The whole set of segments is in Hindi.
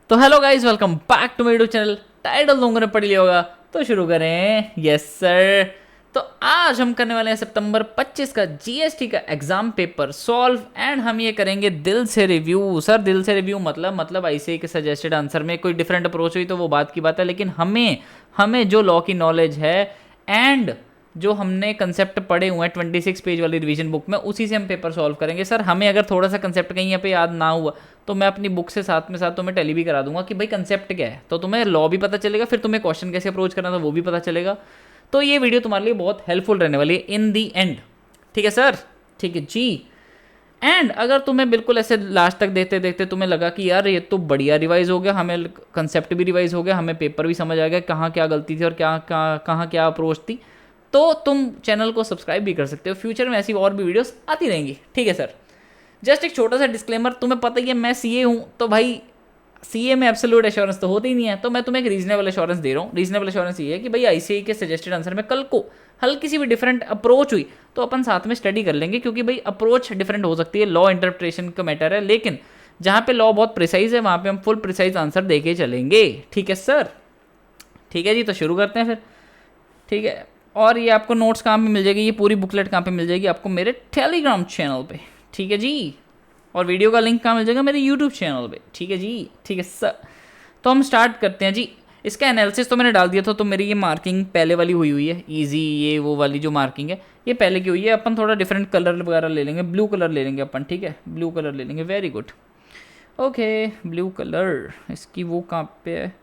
तो hello guys, welcome back to my YouTube channel. Title लोगों ने पढ़ लिया होगा तो शुरू करें। Yes sir. तो आज हम करने वाले हैं सितंबर 25 का जीएसटी का एग्जाम पेपर सॉल्व एंड हम ये करेंगे दिल से रिव्यू। सर दिल से रिव्यू मतलब ऐसे के सजेस्टेड आंसर में कोई डिफरेंट अप्रोच हुई तो वो बात की बात है, लेकिन हमें हमें जो लॉ की नॉलेज है एंड जो हमने कंसेप्ट पढ़े हुए हैं 26 पेज वाली रिवीजन बुक में, उसी से हम पेपर सॉल्व करेंगे। सर हमें अगर थोड़ा सा कंसेप्ट कहीं यहाँ पे याद ना हुआ तो मैं अपनी बुक से साथ में साथ तुम्हें टेली भी करा दूंगा कि भाई कंसेप्ट क्या है, तो तुम्हें लॉ भी पता चलेगा, फिर तुम्हें क्वेश्चन कैसे अप्रोच करना था वो भी पता चलेगा। तो ये वीडियो तुम्हारे लिए बहुत हेल्पफुल रहने वाली है इन दी एंड। ठीक है सर, ठीक है जी। एंड अगर तुम्हें बिल्कुल ऐसे लास्ट तक देखते देखते तुम्हें लगा कि यार ये तो बढ़िया रिवाइज हो गया, हमें कंसेप्ट भी रिवाइज हो गया, हमें पेपर भी समझ आ गया कहाँ क्या गलती थी और कहाँ क्या अप्रोच थी, तो तुम चैनल को सब्सक्राइब भी कर सकते हो। फ्यूचर में ऐसी और भी वीडियोस आती रहेंगी। ठीक है सर। जस्ट एक छोटा सा डिस्क्लेमर, तुम्हें पता ही है मैं सीए हूँ, तो भाई सीए में एब्सोल्यूट एश्योरेंस तो होती ही नहीं है, तो मैं तुम्हें एक रीजनेबल एश्योरेंस दे रहा हूँ। रीजनेबल एश्योरेंस ये है कि भाई आईसीआई के सजेस्टेड आंसर में कल को हल्की सी भी डिफरेंट अप्रोच हुई तो अपन साथ में स्टडी कर लेंगे, क्योंकि भाई अप्रोच डिफरेंट हो सकती है, लॉ इंटरप्रिटेशन का मैटर है, लेकिन जहाँ पे लॉ बहुत प्रिसाइज है वहाँ पे हम फुल प्रिसाइज आंसर दे के चलेंगे। ठीक है सर, ठीक है जी। तो शुरू करते हैं फिर। ठीक है। और ये आपको नोट्स कहाँ पे मिल जाएगी, ये पूरी बुकलेट कहाँ पे मिल जाएगी आपको? मेरे टेलीग्राम चैनल पे। ठीक है जी। और वीडियो का लिंक कहाँ मिल जाएगा? मेरे यूट्यूब चैनल पे। ठीक है जी, ठीक है सर। तो हम स्टार्ट करते हैं जी। इसका एनालिसिस तो मैंने डाल दिया था, तो मेरी ये मार्किंग पहले वाली हुई है, इजी ये वो वाली जो मार्किंग है ये पहले की हुई है। अपन थोड़ा डिफरेंट कलर वगैरह ले लेंगे, ब्लू कलर ले लेंगे अपन। ठीक है, ब्लू कलर ले लेंगे। Very good, okay blue colour. इसकी वो कहाँ पे है?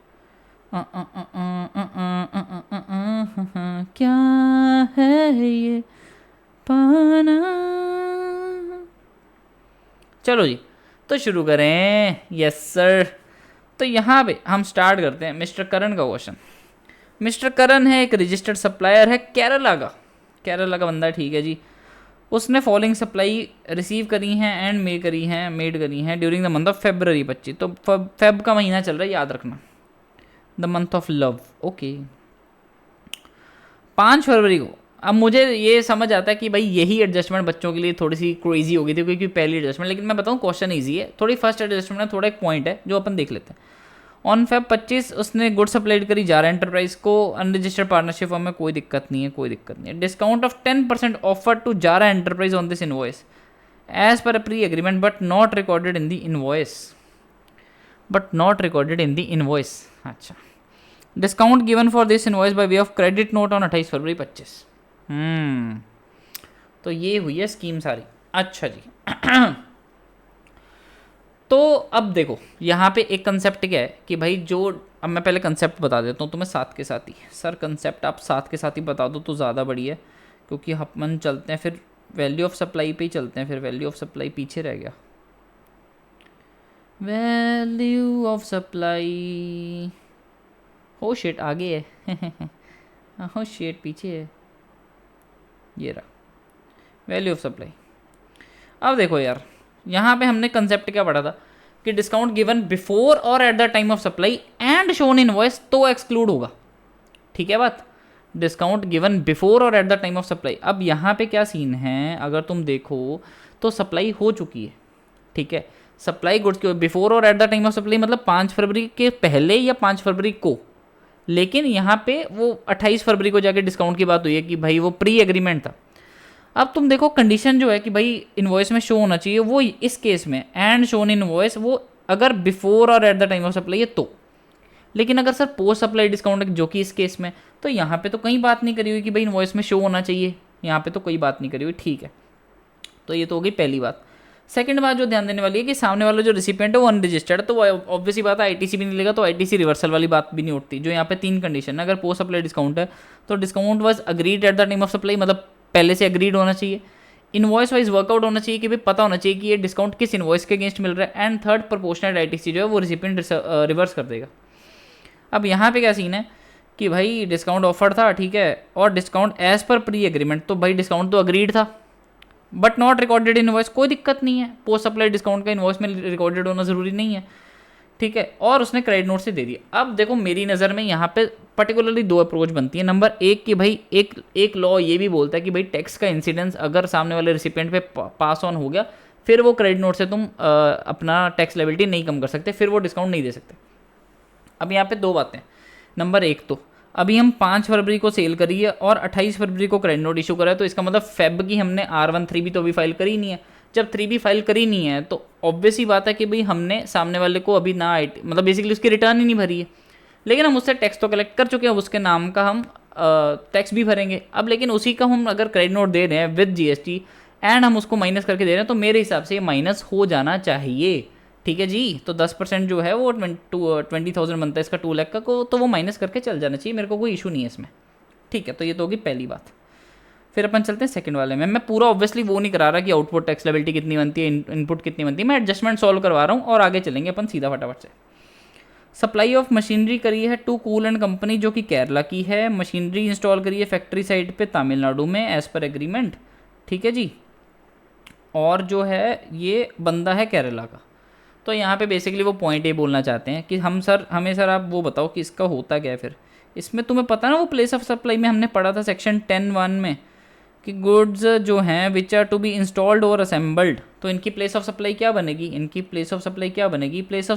क्या है ये पाना। चलो जी, तो शुरू करें। Yes sir. तो यहाँ पे हम स्टार्ट करते हैं मिस्टर करण का क्वेश्चन। मिस्टर करण है, एक रजिस्टर्ड सप्लायर है केरला का। केरला का बंदा है, ठीक है जी। उसने फॉलोइंग सप्लाई रिसीव करी हैं एंड मेड करी हैं during the month of February 25। तो फेब का महीना चल रहा है, याद रखना, the month of love. Okay, 5 फरवरी को। अब मुझे ये समझ आता है कि भाई यही एडजस्टमेंट बच्चों के लिए थोड़ी सी क्रेजी हो गई थी, क्योंकि पहली एडजस्टमेंट, लेकिन मैं बताऊँ क्वेश्चन ईजी है थोड़ी। फर्स्ट एडजस्टमेंट में थोड़ा एक पॉइंट है जो अपन देख लेते हैं। ऑन फेब 25 उसने गुड सप्लाइड करी जारा एंटरप्राइज को, अनरजिस्टर्ड पार्टनरशिप फॉर्म में, कोई दिक्कत नहीं है, कोई दिक्कत नहीं है। Discount of 10% offer to Zara enterprise on this invoice as per pre agreement but not recorded in the invoice. But not recorded in the invoice, अच्छा। Discount given for this invoice by way of credit note on 28 February 25। तो ये हुई है स्कीम सारी। अच्छा जी। तो अब देखो यहाँ पे एक कंसेप्ट क्या है कि भाई जो, अब मैं पहले कंसेप्ट बता देता हूँ तुम्हें साथ के साथ ही। सर कंसेप्ट आप साथ के साथ ही बता दो तो ज़्यादा बढ़िया है, क्योंकि अपन चलते हैं फिर वैल्यू ऑफ सप्लाई पे ही चलते हैं, फिर वैल्यू ऑफ सप्लाई पीछे रह गया। वैल्यू ऑफ सप्लाई, हो शेट आगे है। हो शेट पीछे है, ये रहा वैल्यू ऑफ सप्लाई। अब देखो यार, यहाँ पे हमने कंसेप्ट क्या पढ़ा था कि डिस्काउंट गिवन बिफोर और at the time of supply and shown invoice तो एक्सक्लूड होगा। ठीक है बात, डिस्काउंट गिवन बिफोर और at the time of supply. अब यहाँ पे क्या सीन है, अगर तुम देखो तो सप्लाई हो चुकी है। ठीक है, सप्लाई गुड्स के बिफोर और at the time of supply मतलब 5 फरवरी के पहले या 5 फरवरी को, लेकिन यहाँ पे वो 28 फरवरी को जाके डिस्काउंट की बात हुई है कि भाई वो प्री एग्रीमेंट था। अब तुम देखो कंडीशन जो है कि भाई इनवॉइस में शो होना चाहिए, वो इस केस में एंड शोन इनवॉइस, वो अगर बिफोर और at the time of supply है तो। लेकिन अगर सर पोस्ट सप्लाई डिस्काउंट जो कि इस केस में, तो यहाँ पे तो कहीं बात नहीं करी हुई कि भाई इनवॉइस में शो होना चाहिए, यहाँ पे तो कोई बात नहीं करी हुई। ठीक है, तो ये तो हो गई पहली बात। सेकंड बात जो ध्यान देने वाली है कि सामने वाला जो रिसिपिएंट है वो अनरजिस्टर्ड है, तो वो ऑब्वियसली बात है आईटीसी भी नहीं लेगा, तो आईटीसी रिवर्सल वाली बात भी नहीं उठती। जो यहाँ पे 3 कंडीशन है, अगर पोस्ट सप्लाई डिस्काउंट है तो discount was agreed at the time of supply, मतलब पहले से अग्रीड होना चाहिए। इनवॉइस वाइज वर्कआउट होना चाहिए कि भाई पता होना चाहिए कि ये डिस्काउंट किस इनवॉइस के अगेंस्ट मिल रहा है। एंड थर्ड, प्रोपोर्शनल आईटीसी जो है वो रिसिपिएंट रिवर्स कर देगा। अब यहाँ पे क्या सीन है कि भाई डिस्काउंट ऑफर था, ठीक है, और discount as per pre agreement, तो भाई डिस्काउंट तो अग्रीड था बट नॉट रिकॉर्डेड इनवॉइस, कोई दिक्कत नहीं है। पोस्ट सप्लाई डिस्काउंट का इनवॉइस में रिकॉर्डेड होना ज़रूरी नहीं है। ठीक है, और उसने क्रेडिट नोट से दे दिया। अब देखो मेरी नज़र में यहाँ पे पर्टिकुलरली 2 अप्रोच बनती है। नंबर 1 कि भाई एक लॉ ये भी बोलता है कि भाई टैक्स का इंसिडेंस अगर सामने वाले रिसिपिएंट पे पास ऑन हो गया, फिर वो क्रेडिट नोट से तुम अपना टैक्स लायबिलिटी नहीं कम कर सकते, फिर वो डिस्काउंट नहीं दे सकते। अब यहाँ पे दो बातें, नंबर एक तो अभी हम 5 फरवरी को सेल करी है और 28 फरवरी को क्रेडिट नोट इशू करा है, तो इसका मतलब फेब की हमने R13 भी तो अभी फाइल करी नहीं है। जब 3 भी फाइल करी नहीं है तो ऑब्वियस ही बात है कि भाई हमने सामने वाले को अभी ना मतलब बेसिकली उसकी रिटर्न ही नहीं भरी है, लेकिन हम उससे टैक्स तो कलेक्ट कर चुके हैं, उसके नाम का हम टैक्स भी भरेंगे अब। लेकिन उसी का हम अगर क्रेडिट नोट दे रहे हैं विद GST एंड हम उसको माइनस करके दे रहे हैं, तो मेरे हिसाब से ये माइनस हो जाना चाहिए। ठीक है जी, तो 10% जो है वो 20,000 बनता है इसका 2 लाख का को, तो वो माइनस करके चल जाना चाहिए, मेरे को कोई इशू नहीं है इसमें। ठीक है, तो ये तो होगी पहली बात। फिर अपन चलते हैं सेकंड वाले में। मैं पूरा ऑब्वियसली वो नहीं करा रहा कि आउटपुट टैक्स लायबिलिटी कितनी बनती है, इनपुट कितनी बनती है, मैं एडजस्टमेंट सॉल्व करवा रहा हूँ और आगे चलेंगे अपन सीधा फटाफट से। सप्लाई ऑफ मशीनरी करी है टू कूल एंड कंपनी जो कि केरला की है। मशीनरी इंस्टॉल करी है फैक्ट्री साइट पे तमिलनाडु में एज पर एग्रीमेंट। ठीक है जी, और जो है ये बंदा है केरला का। तो यहाँ पे बेसिकली वो पॉइंट ये बोलना चाहते हैं कि हमें सर आप वो बताओ कि इसका होता क्या है। फिर इसमें तुम्हें पता ना वो प्लेस ऑफ सप्लाई में हमने पढ़ा था सेक्शन 10(1) में कि गुड्स जो हैं which are to be installed और असेंबल्ड, तो इनकी प्लेस ऑफ सप्लाई क्या बनेगी, इनकी प्लेस ऑफ सप्लाई क्या बनेगी, प्लेस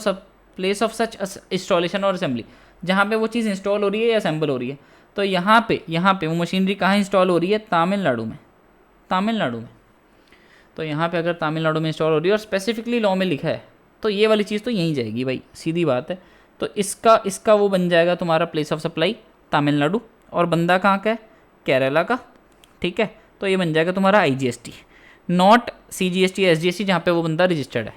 ऑफ सच इंस्टॉलेशन और असेंबली, जहाँ पे वो चीज़ इंस्टॉल हो रही है या असेंबल हो रही है। तो यहाँ पे वो मशीनरी कहाँ इंस्टॉल हो रही है, तमिलनाडु में। तो यहाँ पे अगर तमिलनाडु में इंस्टॉल हो रही है और स्पेसिफिकली लॉ में लिखा है, तो ये वाली चीज़ तो यहीं जाएगी भाई, सीधी बात है। तो इसका वो बन जाएगा तुम्हारा प्लेस ऑफ सप्लाई तमिलनाडु, और बंदा कहाँ का है, केरला का। ठीक है, तो ये बन जाएगा तुम्हारा IGST, नॉट CGST SGST, जहाँ पे वो बंदा रजिस्टर्ड है,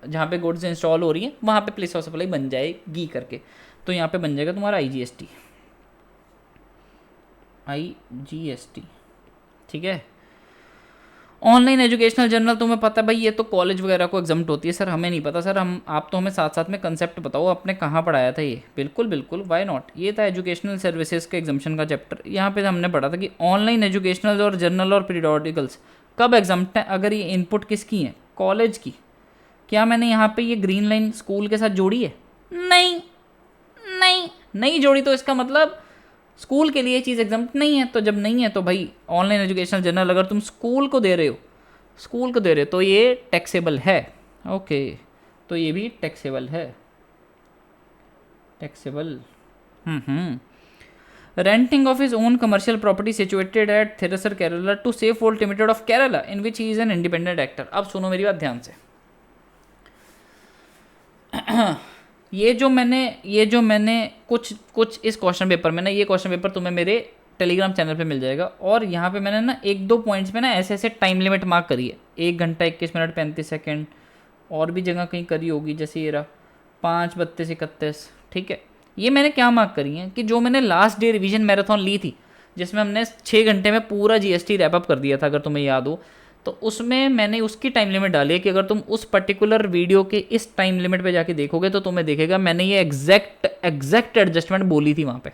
जहाँ पे गुड्स इंस्टॉल हो रही है वहाँ पे प्लेस ऑफ सप्लाई बन जाएगी करके। तो यहाँ पे बन जाएगा तुम्हारा IGST। ठीक है। ऑनलाइन एजुकेशनल जर्नल, तुम्हें पता है भाई ये तो कॉलेज वगैरह को एग्जाम्प्ट होती है। सर हमें नहीं पता सर, आप तो हमें साथ साथ में कंसेप्ट बताओ, आपने कहाँ पढ़ाया था ये। बिल्कुल वाई नॉट, ये था एजुकेशनल सर्विसेज के एग्जाम्पशन का चैप्टर। यहाँ पे हमने पढ़ा था कि ऑनलाइन एजुकेशनल और जर्नल और पीरियोडिकल्स कब एग्जाम्प्ट है, अगर ये इनपुट किसकी है, कॉलेज की। क्या मैंने यहाँ पे ये ग्रीन लाइन स्कूल के साथ जोड़ी है? नहीं जोड़ी, तो इसका मतलब स्कूल के लिए चीज़ एग्जाम्प्ट नहीं है। तो जब नहीं है तो भाई ऑनलाइन एजुकेशनल जर्नल अगर तुम स्कूल को दे रहे हो तो ये टैक्सेबल है। ओके, तो ये भी टैक्सेबल है, taxable. Renting of his own commercial property situated at Thrissur Kerala to safe vault limited of Kerala in which he is an independent actor. अब सुनो मेरी बात ध्यान से। ये जो मैंने कुछ इस क्वेश्चन पेपर में ना, ये क्वेश्चन पेपर तुम्हें मेरे टेलीग्राम चैनल पे मिल जाएगा, और यहाँ पे मैंने ना 1-2 पॉइंट्स पे ना ऐसे टाइम लिमिट मार्क करी है, 1 घंटा 21 मिनट 35 सेकेंड, और भी जगह कहीं करी होगी, जैसे ये रहा 5:32:31। ठीक है, ये मैंने क्या मार्क करी है कि जो मैंने लास्ट डे रिवीजन मैराथन ली थी, जिसमें हमने 6 घंटे में पूरा GST रैप अप कर दिया था, अगर तुम्हें याद हो, तो उसमें मैंने उसकी टाइम लिमिट डाली है कि अगर तुम उस पर्टिकुलर वीडियो के इस टाइम लिमिट पे जाके देखोगे तो तुम्हें देखेगा मैंने ये एग्जैक्ट एडजस्टमेंट बोली थी वहाँ पे।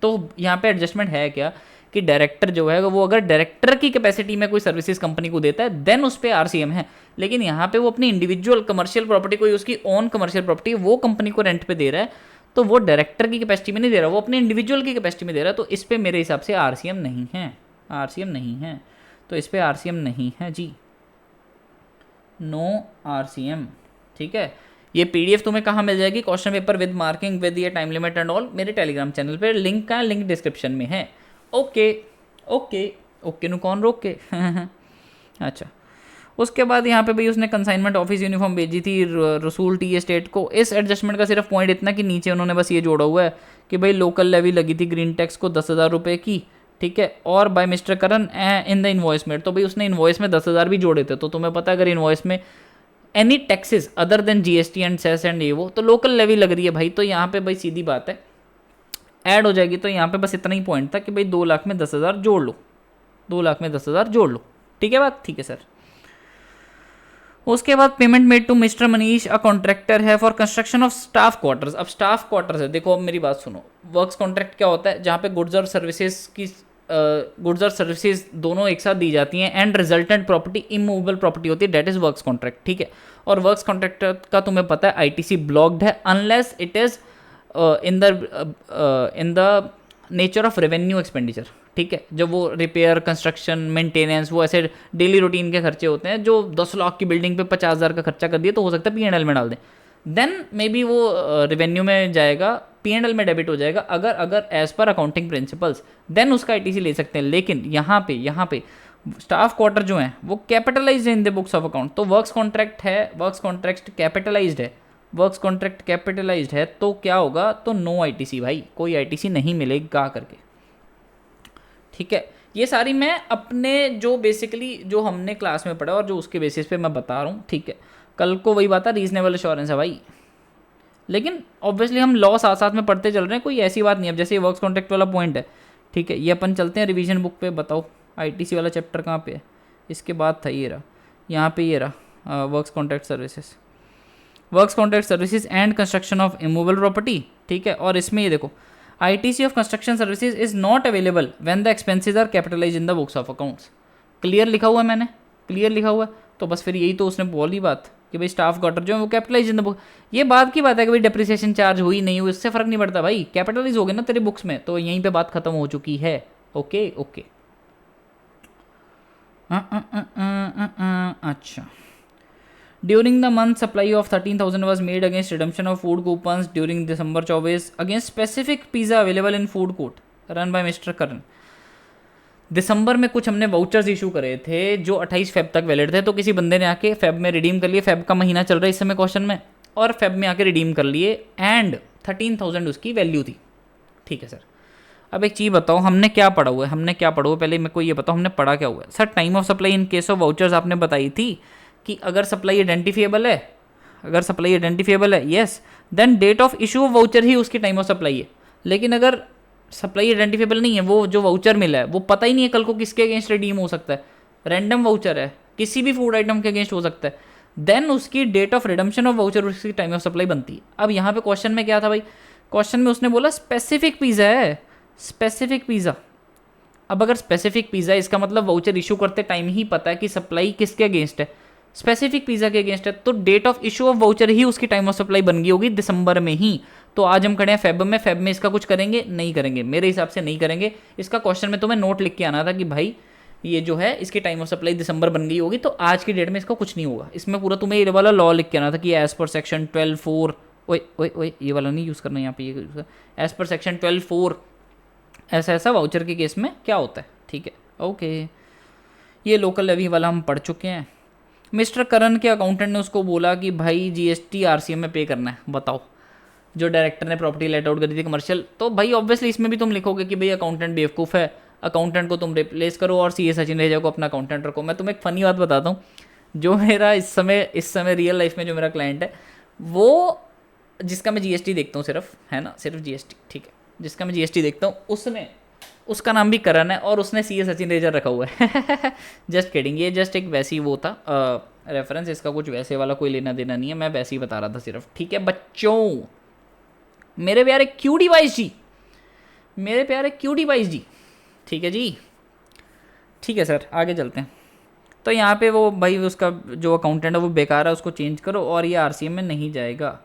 तो यहाँ पे एडजस्टमेंट है क्या कि डायरेक्टर जो है वो अगर डायरेक्टर की कैपेसिटी में कोई सर्विसेज कंपनी को देता है देन उस पर RCM है, लेकिन यहाँ पे वो अपनी इंडिविजुअल कमर्शियल प्रॉपर्टी, कोई उसकी ओन कमर्शियल प्रॉपर्टी वो कंपनी को रेंट पे दे रहा है, तो वो डायरेक्टर की कैपेसिटी में नहीं दे रहा, वो अपने इंडिविजुअल की कैपेसिटी में दे रहा है। तो इस पर मेरे हिसाब से RCM नहीं है, तो इस पर RCM नहीं है जी, नो RCM। ठीक है, ये PDF तुम्हें कहाँ मिल जाएगी, question paper with marking with ये टाइम लिमिट एंड ऑल, मेरे टेलीग्राम चैनल पे लिंक का लिंक डिस्क्रिप्शन में है। ओके नु कौन रोक के अच्छा, उसके बाद यहाँ पे भाई उसने कंसाइनमेंट ऑफिस यूनिफॉर्म भेजी थी रसूल टी एस्टेट को। इस एडजस्टमेंट का सिर्फ पॉइंट इतना कि नीचे उन्होंने बस ये जोड़ा हुआ है कि भाई लोकल लेवी लगी थी ग्रीन टैक्स को 10,000 रुपये की। ठीक है, और by mister Karan in the invoice में, तो भाई उसने इन्वॉइस में 10,000 भी जोड़े थे। तो तुम्हें पता है अगर इन्वॉइस में any taxes other than GST and cess and ये वो, तो लोकल लेवी लग रही है भाई। तो यहाँ पे भाई सीधी बात है ऐड हो जाएगी। तो यहाँ पे बस इतना ही पॉइंट था कि भाई 2 लाख में 10,000 जोड़ लो, 2 लाख में 10,000 जोड़ लो। ठीक है बात, ठीक है सर। उसके बाद payment made to mister Manish a contractor है for construction of staff quarters. अब स्टाफ क्वार्टर्स है, देखो अब मेरी बात सुनो। वर्क्स कॉन्ट्रैक्ट क्या होता है, जहाँ पे गुड्स और सर्विसेज दोनों एक साथ दी जाती हैं and resultant property immovable property होती है, डेट इज वर्क्स कॉन्ट्रैक्ट। ठीक है, और वर्क्स कॉन्ट्रैक्ट का तुम्हें पता है ITC ब्लॉक्ड है unless it is in the nature of revenue expenditure. ठीक है, जब वो रिपेयर कंस्ट्रक्शन मेंटेनेंस वो ऐसे डेली रूटीन के खर्चे होते हैं, जो 10 लाख की बिल्डिंग पे 50,000 का खर्चा कर दिए तो हो सकता है P&L में डाल दें। देन मे बी वो रेवेन्यू में जाएगा, P&L में डेबिट हो जाएगा, अगर अगर as per accounting principles, then उसका ITC ले सकते हैं। लेकिन यहाँ पे स्टाफ क्वार्टर जो है वो कैपिटलाइज्ड है इन द बुक्स ऑफ अकाउंट, तो वर्क्स कॉन्ट्रैक्ट है, वर्क्स कॉन्ट्रैक्ट कैपिटलाइज्ड है, वर्क्स कॉन्ट्रैक्ट कैपिटलाइज्ड है, तो क्या होगा, तो नो ITC भाई, कोई ITC नहीं मिलेगा करके। ठीक है, ये सारी मैं अपने जो बेसिकली जो हमने क्लास में पढ़ा और जो उसके बेसिस पे मैं बता रहा हूँ। ठीक है, कल को वही बात है, रीजनेबल एश्योरेंस है भाई, लेकिन ऑब्वियसली हम लॉ साथ साथ में पढ़ते चल रहे हैं, कोई ऐसी बात नहीं। अब जैसे ये वर्क्स कॉन्ट्रैक्ट वाला पॉइंट है, ठीक है, ये अपन चलते हैं रिवीजन बुक पे, बताओ ITC वाला चैप्टर कहाँ पे है, इसके बाद था ये रहा, यहाँ पे ये रहा works contract services, works contract services and construction of immovable property. ठीक है, और इसमें ये देखो ITC of construction services is not available when the expenses are capitalize in the books of accounts. Clear लिखा हुआ है मैंने, क्लियर लिखा हुआ है, तो बस फिर यही तो उसने बोली बात कि भाई स्टाफ क्वार्टर जो है वो कैपिटलाइज इन द बुक। ये बात की बात है कि भाई डेप्रिसिएशन चार्ज हुई नहीं हुई, इससे फर्क नहीं पड़ता भाई, कैपिटलाइज हो गए ना तेरे बुक्स में, तो यहीं पे बात खत्म हो चुकी है। ओके ओके, अच्छा, during the month supply of 13,000 was made against redemption of food coupons during December 24 against specific pizza available in food court run by Mr. करण। दिसंबर में कुछ हमने वाउचर्स इशू करे थे जो 28 फेब तक वैलिड थे, तो किसी बंदे ने आके फेब में रिडीम कर लिए, फेब का महीना चल रहा है इस समय क्वेश्चन में, और फेब में आके रिडीम कर लिए एंड 13,000 उसकी वैल्यू थी। ठीक है सर, अब एक चीज़ बताओ, हमने क्या पढ़ा हुआ है, हमने क्या पढ़ा हुआ है, पहले मेरे को ये बताओ हमने पढ़ा क्या हुआ है। Sir time of supply in case of vouchers आपने बताई थी कि अगर सप्लाई आइडेंटिफिएबल है, अगर सप्लाई आइडेंटिफिएबल है, yes, then date of issue of voucher ही उसकी टाइम ऑफ सप्लाई है। लेकिन अगर सप्लाई आइडेंटिफिएबल नहीं है, वो जो वाउचर मिला है वो पता ही नहीं है कल को किसके अगेंस्ट रिडीम हो सकता है, रैंडम वाउचर है, किसी भी फूड आइटम के अगेंस्ट हो सकता है, देन उसकी date of redemption of voucher उसकी टाइम ऑफ सप्लाई बनती है। अब यहाँ पे क्वेश्चन में क्या था भाई, क्वेश्चन में उसने बोला स्पेसिफिक पिज़्ज़ा है, स्पेसिफिक पिज़्ज़ा। अब अगर स्पेसिफिक पिज़्ज़ा, इसका मतलब वाउचर इशू करते टाइम ही पता है कि सप्लाई किसके अगेंस्ट है, स्पेसिफिक पिज़्ज़ा के अगेंस्ट है, तो date of issue of voucher ही उसकी टाइम ऑफ सप्लाई बन गई होगी दिसंबर में ही। तो आज हम खड़े हैं फेब में, फेब में इसका कुछ करेंगे नहीं करेंगे, मेरे हिसाब से नहीं करेंगे। इसका क्वेश्चन में तुम्हें नोट लिख के आना था कि भाई ये जो है इसकी टाइम ऑफ सप्लाई दिसंबर बन गई होगी, तो आज की डेट में इसका कुछ नहीं होगा। इसमें पूरा तुम्हें ये वाला लॉ लिख के आना था कि एज पर सेक्शन 12(4), ओए ये वाला नहीं यूज़ करना यहाँ पे, ये एज पर सेक्शन 12(4) ऐसा ऐसा वाउचर के केस में क्या होता है। ठीक है, ओके, ये लोकल लेवी वाला हम पढ़ चुके हैं। मिस्टर करण के अकाउंटेंट ने उसको बोला कि भाई GST RCM में पे करना है, बताओ, जो डायरेक्टर ने प्रॉपर्टी लेट आउट करी थी कमर्शियल। तो भाई ऑब्वियसली इसमें भी तुम लिखोगे कि भाई अकाउंटेंट बेवकूफ़ है, अकाउंटेंट को तुम रिप्लेस करो और CA सचिन रेजा को अपना अकाउंटेंट रखो। मैं तुम्हें एक फ़नी बात बताता हूँ, जो मेरा इस समय रियल लाइफ में जो मेरा क्लाइंट है, वो जिसका मैं GST देखता हूँ सिर्फ, है ना, सिर्फ GST, ठीक है, जिसका मैं GST देखता हूँ, उसका नाम भी करण है और उसने CA सचिन रेजा रखा हुआ है। जस्ट किडिंग, ये जस्ट एक वैसी वो था रेफरेंस, इसका कुछ वैसे वाला कोई लेना देना नहीं है, मैं वैसे ही बता रहा था सिर्फ। ठीक है बच्चों, मेरे प्यारे क्यू डिवाइस जी, मेरे प्यारे क्यू डिवाइस जी, ठीक है जी, ठीक है सर, आगे चलते हैं। तो यहाँ पे वो भाई उसका जो अकाउंटेंट है वो बेकार है, उसको चेंज करो और ये RCM में नहीं जाएगा,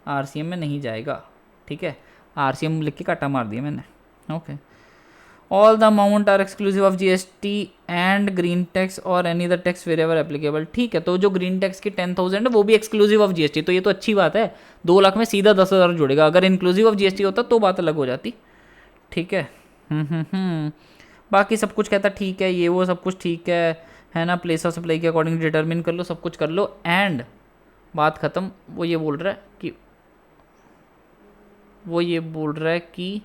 RCM में नहीं जाएगा। ठीक है, RCM लिख के काटा मार दिया मैंने। Okay, all the amount are exclusive of GST and green tax और any other tax wherever applicable. ठीक है, तो जो ग्रीन टैक्स की 10,000 है वो भी एक्सक्लूसिव ऑफ GST, तो ये तो अच्छी बात है, 2 लाख में सीधा 10,000 जुड़ेगा। अगर इंक्लूसिव ऑफ GST होता तो बात अलग हो जाती। ठीक है, बाकी सब कुछ कहता ठीक है, ये वो सब कुछ ठीक है ना, प्लेस ऑफ सप्लाई के अकॉर्डिंग डिटरमिन कर लो, सब कुछ कर लो एंड बात ख़त्म। वो ये बोल रहा है कि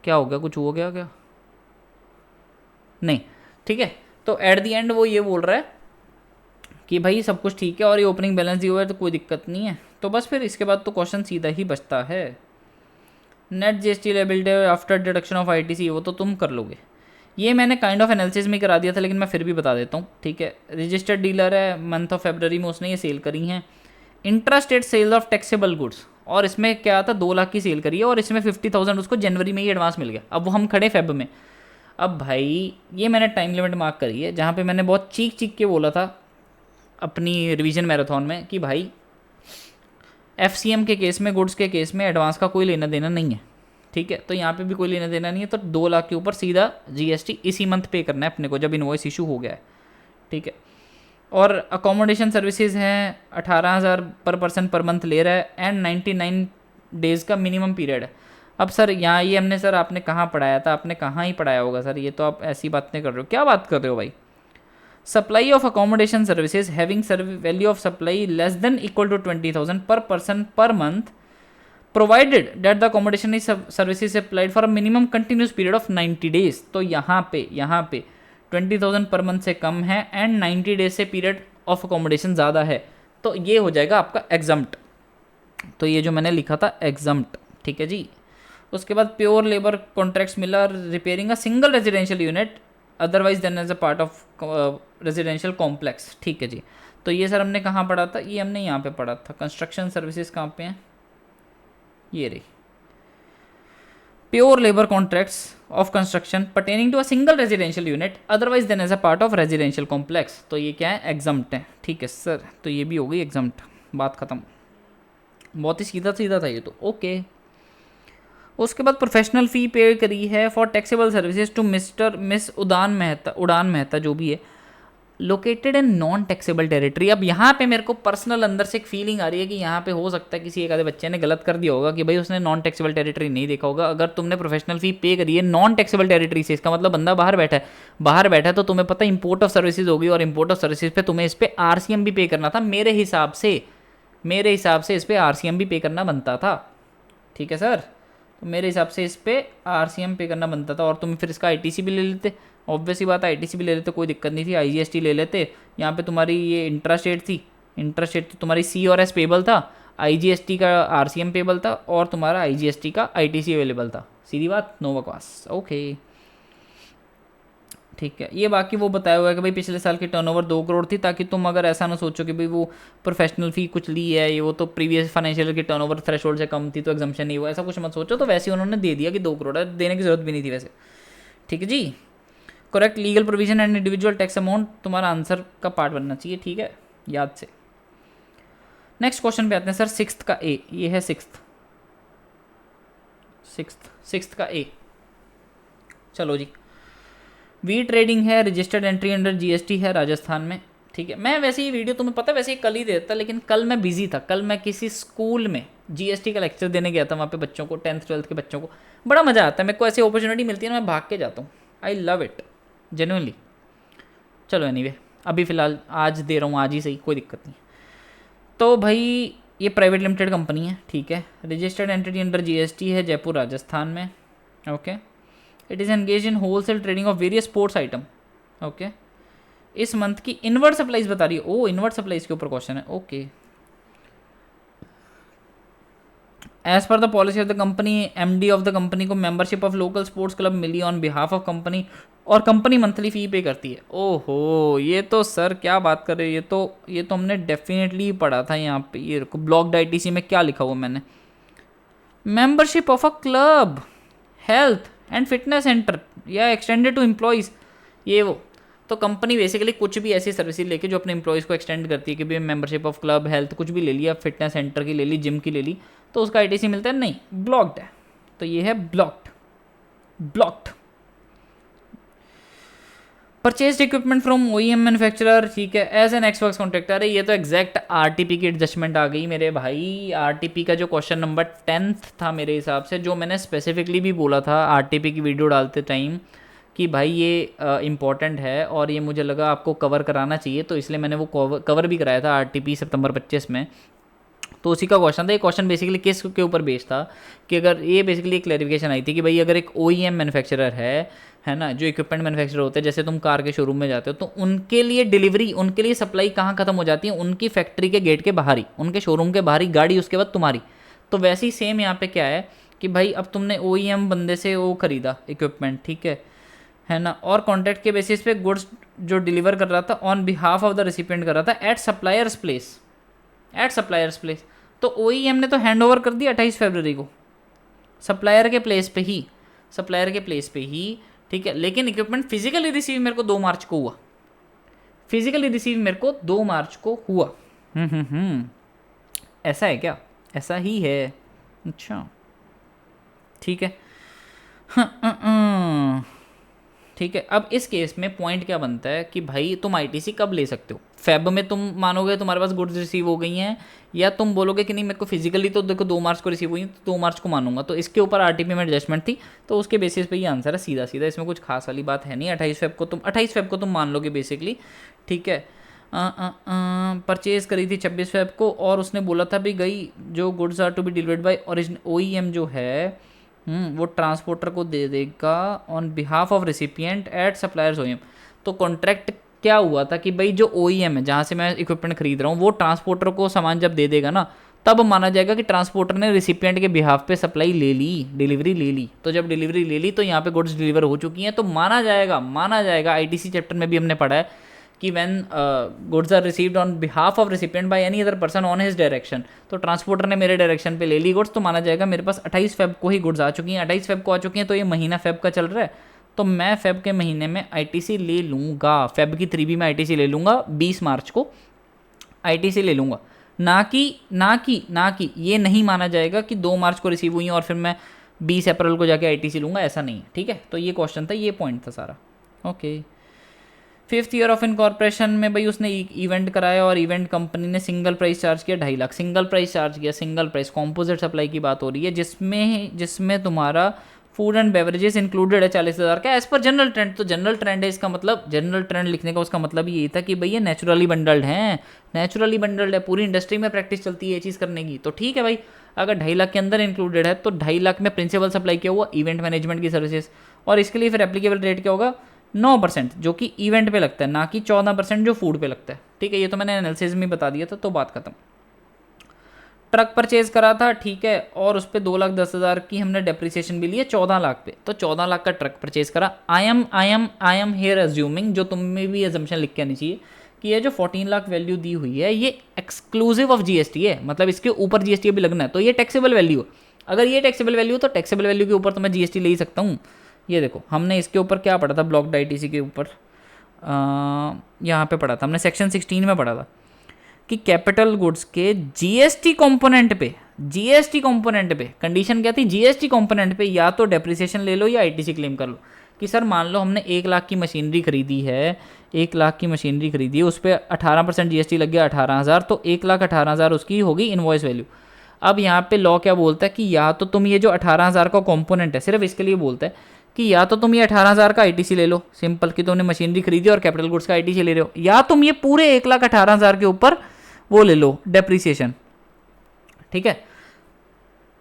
क्या हो गया, कुछ हो गया क्या, नहीं, ठीक है। तो एट द एंड वो ये बोल रहा है कि भाई सब कुछ ठीक है और ये ओपनिंग बैलेंस दिया हुआ है तो कोई दिक्कत नहीं है। तो बस फिर इसके बाद तो क्वेश्चन सीधा ही बचता है, net GST liability after deduction of ITC, वो तो तुम कर लोगे। ये मैंने काइंड ऑफ एनालिसिस में करा दिया था, लेकिन मैं फिर भी बता देता हूँ। ठीक है, रजिस्टर्ड डीलर है, मंथ ऑफ फरवरी में उसने ये सेल करी हैं, intra state sale of taxable goods, और इसमें क्या था 2 लाख की सेल करी है और इसमें 50,000 उसको जनवरी में ही एडवांस मिल गया। अब वो हम खड़े फेब में। अब भाई ये मैंने टाइम लिमिट मार्क करी है, जहाँ पे मैंने बहुत चीख के बोला था अपनी रिवीजन मैराथन में कि भाई FCM के केस में, गुड्स के केस में एडवांस का कोई लेना देना नहीं है। ठीक है, तो यहाँ पे भी कोई लेना देना नहीं है, तो 2 लाख के ऊपर सीधा GST इसी मंथ पे करना है अपने को, जब इनवॉइस इशू हो गया है। ठीक है, और अकोमोडेशन सर्विसेज हैं 18,000 पर पर्सन पर मंथ ले रहा है एंड 99 डेज़ का मिनिमम पीरियड है। अब सर यहाँ ये हमने सर आपने कहाँ पढ़ाया था, आपने कहाँ ही पढ़ाया होगा सर, ये तो आप ऐसी बातें कर रहे हो, क्या बात कर रहे हो भाई। Supply of accommodation services having value of supply less than equal to 20,000 per person per month provided that the accommodation is services applied for a minimum continuous period of 90 days. तो यहाँ पे 20,000 पर मंथ से कम है एंड 90 डेज से पीरियड ऑफ अकोमोडेशन ज़्यादा है, तो ये हो जाएगा आपका एग्जम्प्ट। तो ये जो मैंने लिखा था एग्जम्प्ट, ठीक है जी। उसके बाद प्योर लेबर कॉन्ट्रैक्ट्स मिला repairing a single residential unit otherwise than as a part of residential complex, ठीक है जी। तो ये सर हमने कहाँ पढ़ा था, ये हमने यहाँ पे पढ़ा था। कंस्ट्रक्शन सर्विसेज कहाँ पे हैं, ये रही। Pure labour contracts of construction pertaining to a single residential unit otherwise than as a part of residential complex, तो ये क्या है, एग्जम्प्ट है, ठीक है सर। तो ये भी हो गई एग्जम्प्ट, बात खत्म। बहुत ही सीधा सीधा था ये तो, ओके। उसके बाद प्रोफेशनल फ़ी पे करी है for taxable services to miss Udaan Mehta जो भी है, located in non taxable territory. अब यहाँ पे मेरे को पर्सनल अंदर से एक फीलिंग आ रही है कि यहाँ पे हो सकता है किसी एक आधे बच्चे ने गलत कर दिया होगा कि भाई उसने नॉन टैक्सेबल टेरिटरी नहीं देखा होगा। अगर तुमने प्रोफेशनल फ़ी पे करी है नॉन टैक्सेबल टेरिटरी से, इसका मतलब बंदा बाहर बैठा है तो तुम्हें पता इंपोर्ट ऑफ सर्विसेज होगी, और इंपोर्ट ऑफ सर्विसेज पे तुम्हें इस पर RCM भी पे करना था। मेरे हिसाब से इस पर RCM भी पे करना बनता था, ठीक है सर। तो मेरे हिसाब से इस पर RCM पे करना बनता था, और तुम फिर इसका ITC भी ले लेते, ऑब्वियस ही बात है ITC भी ले लेते, कोई दिक्कत नहीं थी। IGST ले लेते, यहाँ पे तुम्हारी ये इंट्रास्टेट थी, इंट्रास्टेट तो तुम्हारी C और S पेबल था, IGST का RCM पेबल था, और तुम्हारा IGST का ITC अवेलेबल था। सीधी बात, नो बकवास, ओके ठीक है। ये बाकी वो बताया हुआ है कि भाई पिछले साल की टर्नओवर 2 करोड़ थी, ताकि तुम अगर ऐसा ना सोचो कि भाई वो प्रोफेशनल फ़ी कुछ ली है, ये वो तो प्रीवियस फाइनेंशियल की टर्नओवर थ्रेशोल्ड से कम थी तो एग्जाम्पशन नहीं हुआ, ऐसा कुछ मत सोचो। तो वैसे उन्होंने दे दिया कि 2 करोड़ है, देने की जरूरत भी नहीं थी वैसे, ठीक है जी। Correct legal provision and individual tax amount तुम्हारा आंसर का पार्ट बनना चाहिए, ठीक है, याद से। नेक्स्ट क्वेश्चन पे आते हैं सर, 6th का ए, ये है 6th का ए। चलो जी, वी ट्रेडिंग है, रजिस्टर्ड एंट्री अंडर GST है राजस्थान में, ठीक है। मैं वैसे ये वीडियो तुम्हें पता है वैसे कल ही देता, लेकिन कल मैं बिजी था। कल मैं किसी स्कूल में GST का लेक्चर देने गया था, वहाँ पे बच्चों को 10th 12th के बच्चों को बड़ा मज़ा आता है। मेरे को ऐसी अपॉर्चुनिटी मिलती है ना, मैं भाग के जाता हूँ, आई लव इट जेन्युइनली। चलो एनीवे, अभी फ़िलहाल आज दे रहा हूँ, आज ही सही, कोई दिक्कत नहीं। तो भाई ये प्राइवेट लिमिटेड कंपनी है, ठीक है। रजिस्टर्ड एंटिटी अंडर GST है, जयपुर राजस्थान में, okay. It is engage in wholesale trading of various sports item, okay. इस मंथ की इनवर्ट सप्लाईज बता रही है, ओ इनवर्ट सप्लाईज के ऊपर क्वेश्चन है, okay. As per the policy of the company, MD of the company को membership of local sports club मिली ऑन बिहाफ ऑफ कंपनी, और कंपनी मंथली फ़ी पे करती है। ओहो, ये तो सर क्या बात कर रहे हो, ये तो हमने डेफिनेटली पढ़ा था यहाँ पे। ये ब्लॉक्ड ITC में क्या लिखा हुआ मैंने, membership of a club, health and fitness centre या एक्सटेंडेड टू एम्प्लॉयज़, ये वो। तो कंपनी बेसिकली कुछ भी ऐसी सर्विसेज लेके जो अपने एम्प्लॉयज़ को एक्सटेंड करती है कि भाई मेंबरशिप ऑफ क्लब, हेल्थ कुछ भी ले लिया, फिटनेस सेंटर की ले ली, जिम की ले ली, तो उसका ITC मिलता है, नहीं ब्लॉक्ड है। तो ये है blocked. Purchase equipment from OEM manufacturer, ठीक है, एज एन एक्सवर्क्स कॉन्ट्रैक्टर। अरे ये तो एग्जैक्ट RTP की एडजस्टमेंट आ गई मेरे भाई। RTP का जो क्वेश्चन नंबर 10th था मेरे हिसाब से, जो मैंने स्पेसिफिकली भी बोला था RTP की वीडियो डालते टाइम कि भाई ये इंपॉर्टेंट है और ये मुझे लगा आपको कवर कराना चाहिए, तो इसलिए मैंने वो कवर भी कराया था RTP सितंबर 25 में। तो उसी का क्वेश्चन था। ये क्वेश्चन बेसिकली किस के ऊपर बेस्ड था कि अगर ये बेसिकली एक क्लैरिफिकेशन आई थी कि भाई अगर एक OEM मैन्युफैक्चरर है ना, जो इक्विपमेंट मैन्युफैक्चरर होते हैं, जैसे तुम कार के शोरूम में जाते हो, तो उनके लिए डिलीवरी, उनके लिए सप्लाई कहाँ खत्म हो जाती है, उनकी फैक्ट्री के गेट के बाहर ही, उनके शोरूम के बाहर ही, गाड़ी उसके बाद तुम्हारी। तो वैसे ही सेम यहाँ पे क्या है कि भाई अब तुमने OEM बंदे से वो खरीदा इक्विपमेंट, ठीक है ना, और कॉन्ट्रैक्ट के बेसिस पे गुड्स जो डिलीवर कर रहा था on behalf of the recipient कर रहा था एट सप्लायर्स प्लेस। तो OEM ने तो हैंड ओवर कर दिया 28 फरवरी को सप्लायर के प्लेस पे ही, ठीक है। लेकिन इक्विपमेंट फिजिकली रिसीव मेरे को 2 मार्च को हुआ। ऐसा है क्या? ऐसा ही है, अच्छा ठीक है। ठीक है, अब इस केस में पॉइंट क्या बनता है कि भाई तुम ITC कब ले सकते हो? फेब में तुम मानोगे तुम्हारे पास गुड्स रिसीव हो गई हैं, या तुम बोलोगे कि नहीं मेरे को फिजिकली तो देखो 2 मार्च को रिसीव हुई तो 2 मार्च को मानूंगा। तो इसके ऊपर आरटीपी में एडजस्टमेंट थी, तो उसके बेसिस पे ये आंसर है सीधा सीधा, इसमें कुछ खास वाली बात है नहीं। 28 फेब को तुम मान लोगे बेसिकली, ठीक है। परचेज करी थी 26 फेब को, और उसने बोला था भी गई जो goods are to be delivered by original OEM जो है वो ट्रांसपोर्टर को दे देगा on behalf of recipient at suppliers OEM। तो कॉन्ट्रैक्ट क्या हुआ था कि भाई जो OEM है जहाँ से मैं इक्विपमेंट खरीद रहा हूँ वो ट्रांसपोर्टर को सामान जब दे देगा ना, तब माना जाएगा कि ट्रांसपोर्टर ने रिसिपिएंट के बिहाफ पे सप्लाई ले ली, डिलीवरी ले ली। तो जब डिलीवरी ले ली तो यहाँ पे गुड्स डिलीवर हो चुकी हैं, तो माना जाएगा ITC चैप्टर में भी हमने पढ़ा है कि when goods are received on behalf of recipient by any other person on his direction, तो ट्रांसपोर्टर ने मेरे डायरेक्शन पे ले ली गुड्स, तो माना जाएगा मेरे पास 28 फेब को ही गुड्स आ चुकी हैं। 28 फेब को आ चुकी हैं तो ये महीना फेब का चल रहा है, तो मैं फेब के महीने में ITC ले लूँगा। फेब की 3B में ITC ले लूँगा, 20 मार्च को ITC ले लूँगा। ना कि ये नहीं माना जाएगा कि 2 मार्च को रिसीव हुई और फिर मैं 20 अप्रैल को जाके ITC लूँगा, ऐसा नहीं, ठीक है। तो ये क्वेश्चन था, ये पॉइंट था सारा, okay. 5th year of incorporation में भाई उसने इवेंट कराया और इवेंट कंपनी ने सिंगल प्राइस चार्ज किया 2.5 लाख, सिंगल प्राइस चार्ज किया, सिंगल प्राइस कॉम्पोजिट सप्लाई की बात हो रही है, जिसमें तुम्हारा फूड एंड बेवरेजेस इंक्लूडेड है 40,000 का, एज पर जनरल ट्रेंड। तो जनरल ट्रेंड है, इसका मतलब जनरल ट्रेंड लिखने का उसका मतलब यही था कि भाई ये नेचुरली बंडल्ड है, पूरी इंडस्ट्री में प्रैक्टिस चलती है ये चीज़ करने की। तो ठीक है भाई, अगर 2.5 लाख के अंदर इंक्लूडेड है तो 2.5 लाख में प्रिंसिपल सप्लाई किया हुआ इवेंट मैनेजमेंट की सर्विसेज, और इसके लिए फिर एप्लीकेबल रेट क्या होगा 9%, जो कि इवेंट पे लगता है, ना कि 14% जो फूड पे लगता है, ठीक है। ये तो मैंने एनालिसिस में बता दिया था, तो बात खत्म। ट्रक परचेज करा था, ठीक है, और उस पर 2,10,000 की हमने डेप्रिसिएशन भी ली है 14 लाख पे, तो 14 लाख का ट्रक परचेज करा। आई एम हेयर अज्यूमिंग, जो तुम में भी एजम्पशन लिख के आनी चाहिए कि ये जो 14 लाख वैल्यू दी हुई है ये एक्सक्लूसिव ऑफ GST है, मतलब इसके ऊपर GST भी लगना है, तो ये टैक्सेबल वैल्यू। अगर ये टैक्सेबल वैल्यू तो टैक्सेबल वैल्यू के ऊपर तो मैं GST ले ही सकता हूँ। ये देखो हमने इसके ऊपर क्या पढ़ा था, ब्लॉक्ड ITC के ऊपर यहाँ पे पढ़ा था हमने, सेक्शन 16 में पढ़ा था कि कैपिटल गुड्स के GST कंपोनेंट पे कंडीशन क्या थी, GST कंपोनेंट पे या तो डेप्रिसिएशन ले लो या ITC क्लेम कर लो। कि सर मान लो हमने 1 लाख की मशीनरी खरीदी है, 1 लाख की मशीनरी खरीदी है, उस पर 18% GST लग गया 18,000, तो 1,18,000 उसकी होगी इनवॉइस वैल्यू। अब यहाँ पे लॉ क्या बोलता है कि या तो तुम ये जो 18,000 का कंपोनेंट है, सिर्फ इसके लिए बोलता है कि या तो तुम ये 18,000 का ITC ले लो, सिंपल कि तुमने मशीनरी खरीदी और कैपिटल गुड्स का ITC ले रहे हो, या तुम ये पूरे 1,18,000 के ऊपर वो ले लो डेप्रिसिएशन, ठीक है।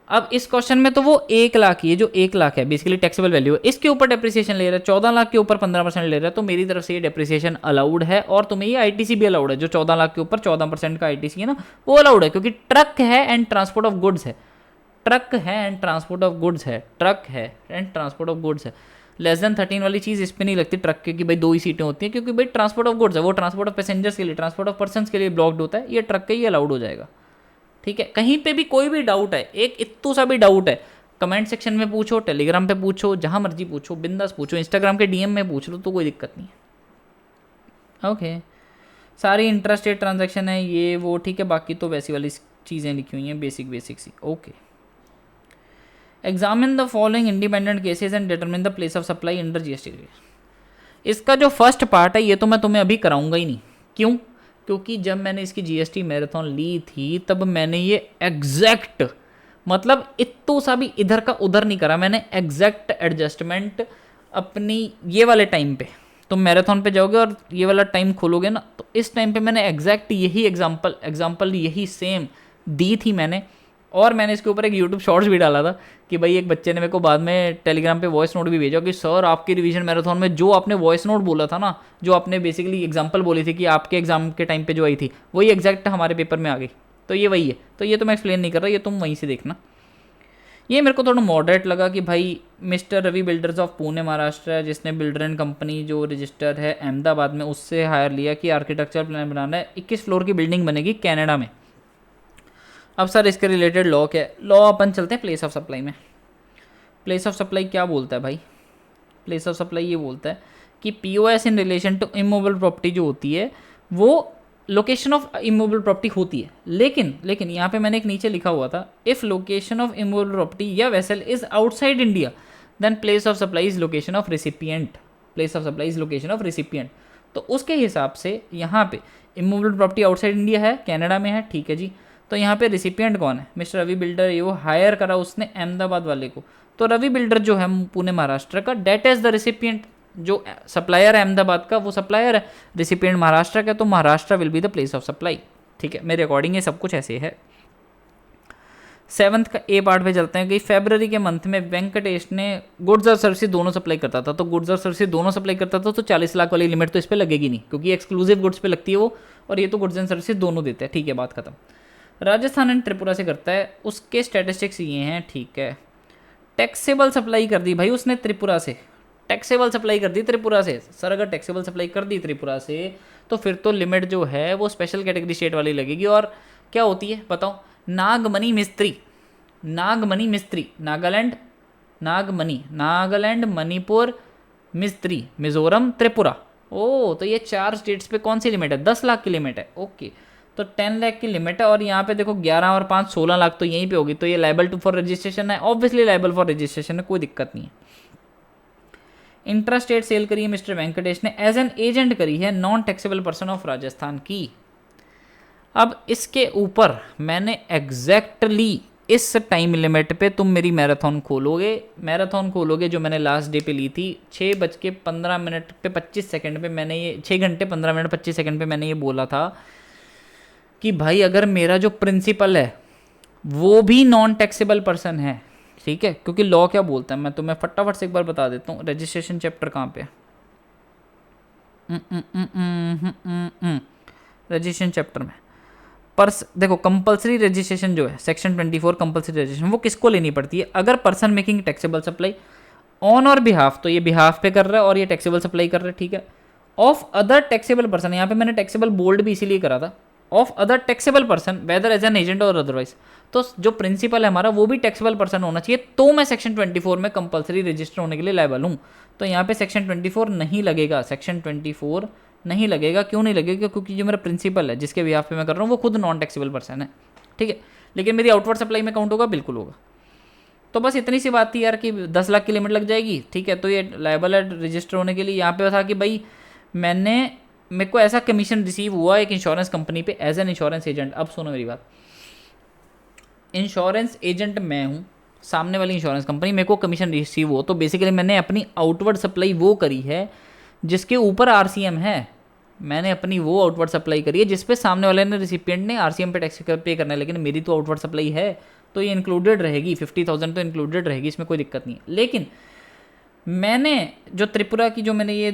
अब इस क्वेश्चन में तो वो 1 लाख, ये जो 1 लाख है बेसिकली टैक्सेबल वैल्यू है, इसके ऊपर डेप्रिसिएशन ले रहा है, 14 लाख के ऊपर 15% ले रहा है, तो मेरी तरफ से ये डेप्रिसिएशन अलाउड है, और तुम्हें ये ITC भी अलाउड है, जो 14 लाख के ऊपर 14% का ITC है ना, वो अलाउड है, क्योंकि ट्रक है एंड ट्रांसपोर्ट ऑफ गुड्स है, लेस देन 13 वाली चीज़ इस पर नहीं लगती ट्रक के कि भाई 2 ही सीटें होती हैं, क्योंकि भाई ट्रांसपोर्ट ऑफ गुड्स है, वो ट्रांसपोर्ट ऑफ पैसेंजर्स के लिए, ट्रांसपोर्ट ऑफ पर्सन्स के लिए ब्लॉक्ड होता है, ये ट्रक के ही अलाउड हो जाएगा, ठीक है। कहीं पे भी कोई भी डाउट है, एक इत्तू सा भी डाउट है, कमेंट सेक्शन में पूछो, टेलीग्राम पे पूछो, जहाँ मर्जी पूछो, बिंदास पूछो, इंस्टाग्राम के DM में पूछ लो, तो कोई दिक्कत नहीं है, ओके। सारी इंट्रास्टेट ट्रांजैक्शन है ये वो, ठीक है, बाकी तो वैसी वाली चीज़ें लिखी हुई हैं basic C, okay. Examine the following independent cases and determine the place of supply under GST। इसका जो फर्स्ट पार्ट है ये तो मैं तुम्हें अभी कराऊंगा ही नहीं, क्यों? क्योंकि जब मैंने इसकी GST मैराथन ली थी तब मैंने ये एग्जैक्ट, मतलब इत्तो सा भी इधर का उधर नहीं करा, मैंने एग्जैक्ट एडजस्टमेंट अपनी ये वाले टाइम पे, तुम मैराथन पे जाओगे और ये वाला टाइम खोलोगे ना, तो इस टाइम पे मैंने एग्जैक्ट यही एग्जाम्पल यही सेम दी थी मैंने। और मैंने इसके ऊपर एक यूट्यूब शॉर्ट्स भी डाला था कि भाई एक बच्चे ने मेरे को बाद में टेलीग्राम पे वॉइस नोट भी भेजा कि सर आपकी रिवीजन मैराथन में जो आपने वॉइस नोट बोला था ना, जो आपने बेसिकली एग्जांपल बोली थी कि आपके एग्जाम के टाइम पे जो आई थी, वही एग्जैक्ट हमारे पेपर में आ गई, तो ये वही है। तो ये तो मैं एक्सप्लेन नहीं कर रहा, ये तुम वहीं से देखना। ये मेरे को थोड़ा मॉडरेट लगा कि भाई mister Ravi builders of Pune Maharashtra है, जिसने बिल्डर एंड कंपनी जो रजिस्टर है अहमदाबाद में, उससे हायर लिया कि आर्किटेक्चर प्लान बनाना है, 21 फ्लोर की बिल्डिंग बनेगी कनाडा में। अब सर इसके रिलेटेड लॉ क्या है? लॉ अपन चलते हैं प्लेस ऑफ सप्लाई में। प्लेस ऑफ सप्लाई क्या बोलता है भाई? प्लेस ऑफ सप्लाई ये बोलता है कि POS in relation to immovable property जो होती है वो लोकेशन ऑफ इमूवेबल प्रॉपर्टी होती है, लेकिन यहाँ पे मैंने एक नीचे लिखा हुआ था, if location of immovable property या vessel is outside India then place of supply is location of recipient. Place of supply is location of recipient. तो उसके हिसाब से यहाँ पे इमूवेबल प्रॉपर्टी आउटसाइड इंडिया है, कनाडा में है, ठीक है जी। तो यहाँ पे रिसिपिएंट कौन है, मिस्टर रवि बिल्डर, ये वो हायर करा उसने अहमदाबाद वाले को। तो रवि बिल्डर जो है पुणे महाराष्ट्र का, डेट इज द रिसिपिएंट। जो सप्लायर है अहमदाबाद का वो सप्लायर है, रिसिपिएंट महाराष्ट्र का, तो Maharashtra will be the place of supply. ठीक है, मेरे अकॉर्डिंग ये सब कुछ ऐसे है। 7th का ए पार्ट पे चलते हैं कि फरवरी के मंथ में वेंकटेश ने गुड्स और सर्विसेज दोनों सप्लाई करता था। तो गुड्स और सर्विसेज दोनों सप्लाई करता था, तो 40 लाख वाली लिमिट तो इस पर लगेगी नहीं, क्योंकि एक्सक्लूसिव गुड्स पे लगती है वो, और ये तो गुड्स एंड सर्विसेज दोनों देते हैं। ठीक है, बात खत्म। राजस्थान एंड त्रिपुरा से करता है, उसके स्टैटिस्टिक्स ये हैं, ठीक है। टैक्सेबल सप्लाई कर दी भाई उसने त्रिपुरा से, टैक्सेबल सप्लाई कर दी त्रिपुरा से। सर अगर टैक्सेबल सप्लाई कर दी त्रिपुरा से तो फिर तो लिमिट जो है वो स्पेशल कैटेगरी स्टेट वाली लगेगी। और क्या होती है बताओ, नागमणि मिस्त्री, नागमणि मिस्त्री, नागालैंड, नागमणि, नागालैंड, मणिपुर, मिस्त्री, मिजोरम, त्रिपुरा। ओ तो ये 4 स्टेट्स पे कौन सी लिमिट है, 10 लाख की लिमिट है। ओके, तो 10 लाख की लिमिट है, और यहाँ पे देखो 11 और 5 16 लाख तो यहीं पे होगी। तो ये लाइबल टू फॉर रजिस्ट्रेशन है, ऑब्वियसली लाइबल फॉर रजिस्ट्रेशन है, कोई दिक्कत नहीं है। इंट्रा स्टेट सेल करी है मिस्टर वेंकटेश ने, एज एन एजेंट करी है non taxable person of Rajasthan की। अब इसके ऊपर मैंने एग्जैक्टली इस टाइम लिमिट पे तुम मेरी मैराथन खोलोगे जो मैंने लास्ट डे पे ली थी, 6:15 पे 25 सेकंड पे मैंने ये 6 घंटे 15 मिनट 25 सेकंड पे मैंने ये बोला था कि भाई अगर मेरा जो प्रिंसिपल है वो भी नॉन टैक्सेबल पर्सन है, ठीक है, क्योंकि लॉ क्या बोलता है मैं तुम्हें फटाफट से एक बार बता देता हूँ। रजिस्ट्रेशन चैप्टर कहाँ पे, रजिस्ट्रेशन चैप्टर में देखो कंपलसरी रजिस्ट्रेशन जो है सेक्शन 24 कंपलसरी रजिस्ट्रेशन वो किसको लेनी पड़ती है, अगर person making taxable supply on और बिहाफ, तो ये बिहाफ पे कर रहा है और ये टैक्सेबल सप्लाई कर रहा है, ठीक है। ऑफ अदर टैक्सेबल पर्सन, यहाँ पे मैंने टैक्सेबल बोल्ड भी इसीलिए करा था, of other taxable person whether as an agent और अदरवाइज। तो जो प्रिंसिपल है हमारा वो भी टैक्सेबल पर्सन होना चाहिए, तो मैं सेक्शन 24 में कंपलसरी रजिस्टर होने के लिए लायबल हूँ। तो यहाँ पे सेक्शन 24 नहीं लगेगा, सेक्शन 24 नहीं लगेगा। क्यों नहीं लगेगा, क्योंकि जो मेरा प्रिंसिपल है जिसके बिहाफ पे मैं कर रहा हूँ वो खुद नॉन टैक्सेबल पर्सन है, ठीक है। लेकिन मेरी आउटवर्ड सप्लाई में काउंट होगा, बिल्कुल होगा। तो बस इतनी सी बात थी यार कि 10 लाख की लिमिट लग जाएगी, ठीक है। तो ये लायबल है रजिस्टर होने के लिए। यहाँ पे था कि भाई मेरे को ऐसा कमीशन रिसीव हुआ एक इंश्योरेंस कंपनी पे एज एन इंश्योरेंस एजेंट। अब सुनो मेरी बात, इंश्योरेंस एजेंट मैं हूँ, सामने वाली इंश्योरेंस कंपनी, मेरे को कमीशन रिसीव हो, तो बेसिकली मैंने अपनी आउटवर्ड सप्लाई वो करी है जिसके ऊपर आरसीएम है। मैंने अपनी वो आउटवर्ड सप्लाई करी है जिस पे सामने वाले ने रिसिपिएंट ने आरसीएम पे टैक्स पे करना है, लेकिन मेरी तो आउटवर्ड सप्लाई है तो ये इंक्लूडेड रहेगी, 50,000 तो इंक्लूडेड रहेगी, इसमें कोई दिक्कत नहीं है। लेकिन मैंने जो त्रिपुरा की जो मैंने ये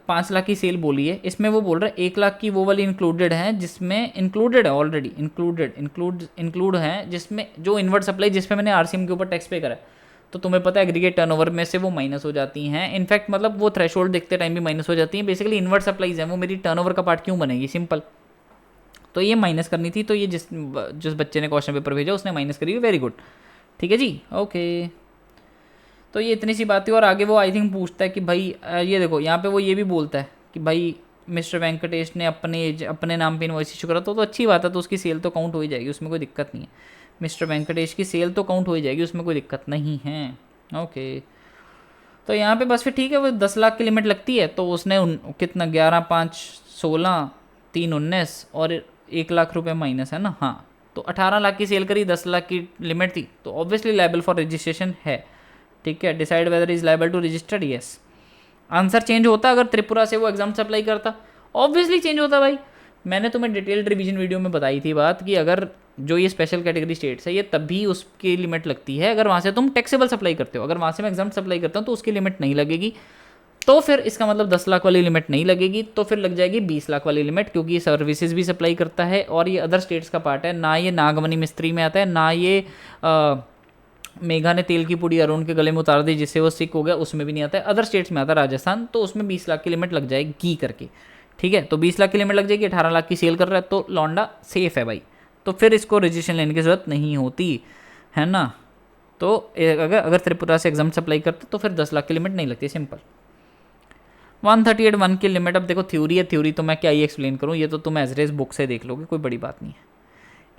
5 लाख की सेल बोली है, इसमें वो बोल रहा है 1 लाख की वो वाली इंक्लूडेड है, जिसमें इंक्लूडेड है ऑलरेडी, इंक्लूड है जिसमें जो इनवर्ट सप्लाई जिस पे मैंने आरसीएम के ऊपर टैक्स पे करा है। तो तुम्हें पता है एग्रीगेट टर्नओवर में से वो माइनस हो जाती हैं, इनफैक्ट मतलब वो थ्रेशोल्ड देखते टाइम भी माइनस हो जाती हैं। बेसिकली इनवर्ट सप्लाईज हैं वो मेरी टर्नओवर का पार्ट क्यों बनेगी, सिंपल। तो ये माइनस करनी थी, तो ये जिस बच्चे ने क्वेश्चन पेपर भेजा उसने माइनस करी, वेरी गुड, ठीक है जी, ओके। तो ये इतनी सी बात थी। और आगे वो आई थिंक पूछता है कि भाई ये देखो यहाँ पे वो ये भी बोलता है कि भाई मिस्टर वेंकटेश ने अपने नाम पे इनवॉइस इशू करा, तो अच्छी बात है, तो उसकी सेल तो काउंट हो ही जाएगी, उसमें कोई दिक्कत नहीं है। मिस्टर वेंकटेश की सेल तो काउंट हो ही जाएगी, उसमें कोई दिक्कत नहीं है, ओके। तो यहाँ पे बस फिर ठीक है, वो 10 लाख की लिमिट लगती है, तो उसने कितना 11, 5, 16, 3, 19 और 1 लाख रुपए माइनस है ना, हाँ। तो 18 लाख की सेल करी, 10 लाख की लिमिट थी, तो ऑब्वियसली लायबल फॉर रजिस्ट्रेशन है, ठीक है। Decide whether is liable to registered, yes. Answer change होता अगर त्रिपुरा से वो एग्जाम सप्लाई करता, ऑब्वियसली चेंज होता भाई। मैंने तुम्हें डिटेल्ड रिवीजन वीडियो में बताई थी बात कि अगर जो ये स्पेशल कैटेगरी स्टेट्स है ये तभी उसकी लिमिट लगती है अगर वहाँ से तुम टैक्सेबल सप्लाई करते हो। अगर वहाँ से मैं एग्जाम सप्लाई करता हूँ तो उसकी लिमिट नहीं लगेगी, तो फिर इसका मतलब 10 लाख वाली लिमिट नहीं लगेगी, तो फिर लग जाएगी 20 लाख वाली लिमिट, क्योंकि ये सर्विसेज भी सप्लाई करता है और ये अदर स्टेट्स का पार्ट है। ना ये नागमणि मिस्त्री में आता है, ना ये मेघा ने तेल की पुड़ी अरुण के गले में उतार दी जिससे वो सिक हो गया, उसमें भी नहीं आता है। अदर स्टेट्स में आता है राजस्थान, तो उसमें 20 लाख की लिमिट लग जाएगी करके, ठीक है। तो 20 लाख की लिमिट लग जाएगी, 18 लाख की सेल कर रहा है तो लौंडा सेफ है भाई, तो फिर इसको रजिस्ट्रेशन लेने की जरूरत नहीं होती है ना। तो अगर त्रिपुरा से एग्जाम सप्लाई करते तो फिर 10 लाख की लिमिट नहीं लगती, सिंपल। 138(1) की लिमिट, अब देखो थ्योरी है, थ्योरी तो मैं क्या ही एक्सप्लेन करूँ, ये तो तुम एजरेज बुक से देख लोगे, कोई बड़ी बात नहीं है।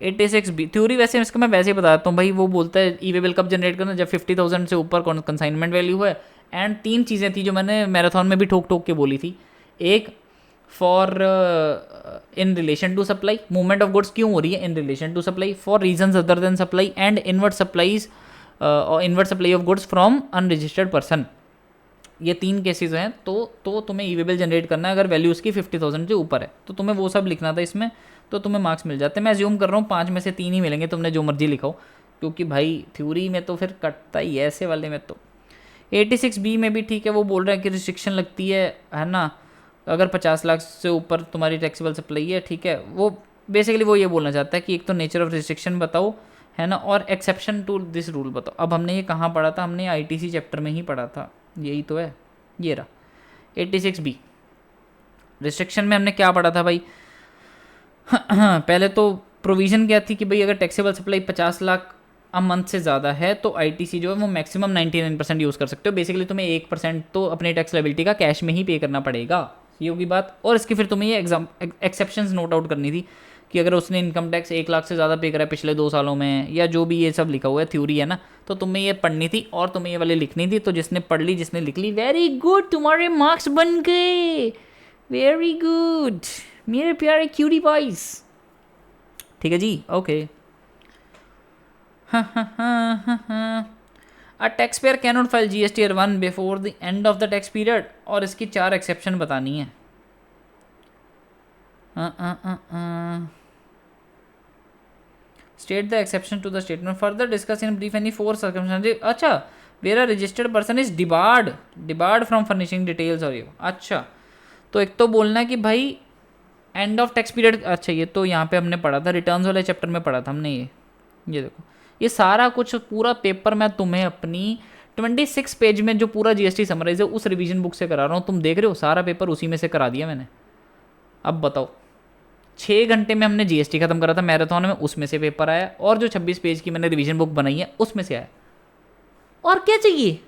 86B थ्योरी वैसे इसका मैं वैसे ही बताता हूँ भाई। वो बोलता है ई वे बिल कब जनरेट करना, जब 50,000 से ऊपर कंसाइनमेंट वैल्यू है। एंड 3 चीज़ें थी जो मैंने मैराथन में भी ठोक ठोक के बोली थी। एक, for in relation to supply, movement of goods क्यों हो रही है in relation to supply, for reasons other than supply, and inward supplies और inward supply of goods from unregistered person. ये 3 केसेस हैं। तो तुम्हें ई वे बिल जनरेट करना है अगर वैल्यू उसकी 50,000 से ऊपर है, तो तुम्हें वो सब लिखना था इसमें, तो तुम्हें मार्क्स मिल जाते हैं। मैं अज्यूम कर रहा हूँ 5 में से 3 ही मिलेंगे, तुमने जो मर्जी लिखाओ, क्योंकि भाई थ्योरी में तो फिर कटता ही है, ऐसे वाले में तो। 86B में भी ठीक है, वो बोल रहा है कि रिस्ट्रिक्शन लगती है ना, अगर 50 लाख से ऊपर तुम्हारी टैक्सेबल सप्लाई है, ठीक है। वो बेसिकली वो ये बोलना चाहता है कि एक तो नेचर ऑफ रिस्ट्रिक्शन बताओ, है ना, और एक्सेप्शन टू दिस रूल बताओ। अब हमने ये कहाँ पढ़ा था, हमने ITC चैप्टर में ही पढ़ा था, यही तो है, ये रहा 86B। रिस्ट्रिक्शन में हमने क्या पढ़ा था भाई? पहले तो प्रोविज़न क्या थी कि भाई अगर taxable supply 50 lakh a month से ज़्यादा है तो ITC जो है वो मैक्सिमम 99% यूज़ कर सकते हो। बेसिकली तुम्हें 1% तो अपनी टैक्स लायबिलिटी का कैश में ही पे करना पड़ेगा, ये होगी बात। और इसकी फिर तुम्हें ये एक्सेप्शंस नोट आउट करनी थी कि अगर उसने इनकम टैक्स 1 लाख से ज़्यादा पे करा है पिछले 2 सालों में, या जो भी ये सब लिखा हुआ है थ्योरी है ना, तो तुम्हें ये पढ़नी थी और तुम्हें ये वाली लिखनी थी। तो जिसने पढ़ ली, जिसने लिख ली, वेरी गुड, तुम्हारे मार्क्स बन गए, वेरी गुड मेरे प्यारे क्यूरी बॉयज। ठीक है जी, okay. A tax payer can not file GST R 1 before the end of the tax period, और इसकी 4 एक्सेप्शन बतानी है। State the exception to the statement, further discuss in brief any 4 circumstances. अच्छा, where a registered person is debarred from furnishing details, और ये अच्छा, तो एक तो बोलना है कि भाई एंड ऑफ टैक्स पीरियड। अच्छा, ये तो यहाँ पे हमने पढ़ा था, रिटर्न्स वाले चैप्टर में पढ़ा था हमने। ये देखो, ये सारा कुछ पूरा पेपर मैं तुम्हें अपनी 26 पेज में जो पूरा GST समराइज है उस रिवीजन बुक से करा रहा हूँ। तुम देख रहे हो, सारा पेपर उसी में से करा दिया मैंने। अब बताओ, 6 घंटे में हमने GST खत्म करा था मैराथन में, उसमें से पेपर आया, और जो 26 पेज की मैंने रिवीजन बुक बनाई है उसमें से आया। और क्या चाहिए,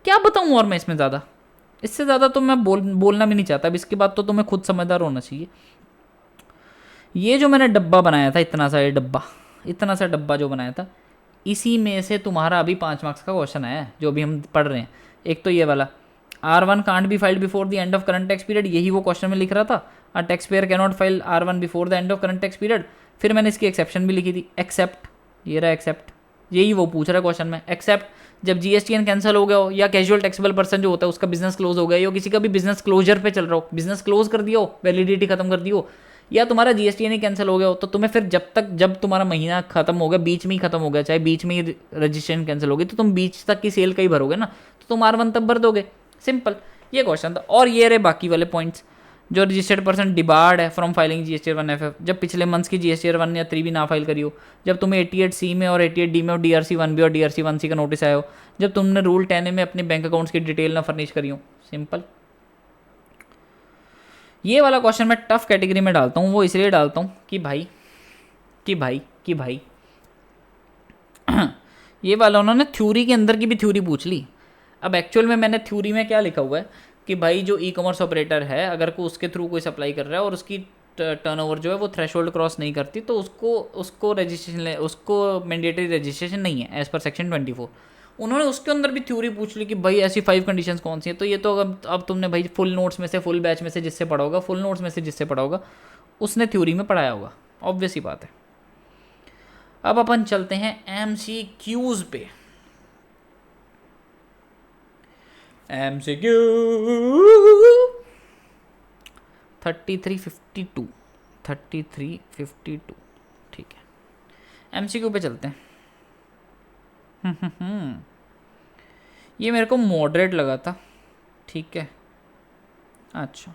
क्या बताऊँ और मैं इसमें ज़्यादा? इससे ज़्यादा तो मैं बोलना भी नहीं चाहता। अब इसके बाद तो तुम्हें खुद समझदार होना चाहिए। ये जो मैंने डब्बा बनाया था, इतना सा डब्बा जो बनाया था, इसी में से तुम्हारा अभी 5 मार्क्स का क्वेश्चन आया है जो अभी हम पढ़ रहे हैं। एक तो ये वाला, R1 can't be filed before the end of current tax period, यही वो क्वेश्चन में लिख रहा था। अ tax payer can not file R1 before the end of current tax period. फिर मैंने इसकी एक्सेप्शन भी लिखी थी, एक्सेप्ट, ये रहा एक्सेप्ट, यही वो पूछ रहा है क्वेश्चन में। एक्सेप्ट जब GSTN कैंसिल हो गया हो, या कैजुअल टैक्सेबल पर्सन जो होता है उसका बिजनेस क्लोज हो गया हो, किसी का भी बिजनेस क्लोजर पे चल रहा हो, बिजनेस क्लोज कर दिया हो, वैलिडिटी खत्म कर दी हो, या तुम्हारा GSTN ही कैंसिल हो गया हो, तो तुम्हें फिर जब तुम्हारा महीना खत्म हो गया, बीच में ही खत्म हो गया, चाहे बीच में ही रजिस्ट्रेशन कैंसिल हो गई, तो तुम बीच तक की सेल का ही भरोगे ना, तो तुम R1 तब भर दोगे। सिंपल, ये क्वेश्चन था। और ये रहे बाकी वाले पॉइंट्स, जो रजिस्टर्ड पर्सन डिबार्ड है फ्रॉम फाइलिंग GST 1FF, जब पिछले मंथ्स की GST 1 या 3 भी ना फाइल करी हो, जब तुम्हें 88C में और 88D में और DRC 1B और DRC 1C का नोटिस आया हो, जब तुमने रूल 10A में अपने बैंक अकाउंट्स की डिटेल ना फर्निश करी हो। सिंपल, ये वाला क्वेश्चन मैं टफ कैटेगरी में डालता हूँ। वो इसलिए डालता हूँ कि भाई ये वाला उन्होंने थ्योरी के अंदर की भी थ्योरी पूछ ली। अब एक्चुअल में मैंने थ्योरी में क्या लिखा हुआ है कि भाई जो ई-कॉमर्स ऑपरेटर है, अगर को उसके थ्रू कोई सप्लाई कर रहा है और उसकी टर्नओवर जो है वो थ्रेशोल्ड क्रॉस नहीं करती, तो उसको रजिस्ट्रेशन, उसको मैंडेटरी रजिस्ट्रेशन नहीं है एज पर सेक्शन 24। उन्होंने उसके अंदर भी थ्योरी पूछ ली कि भाई ऐसी 5 कंडीशंस कौन सी है। तो ये तो अब तुमने भाई फुल नोट्स में से, फुल बैच में से जिससे पढ़ा होगा, फुल नोट्स में से जिससे पढ़ा होगा, उसने थ्योरी में पढ़ाया होगा, ऑब्वियस ही बात है। अब अपन चलते हैं MCQs पे। MCQ 3352 ठीक है, MCQ पे चलते हैं। ये मेरे को मॉडरेट लगा था, ठीक है। अच्छा,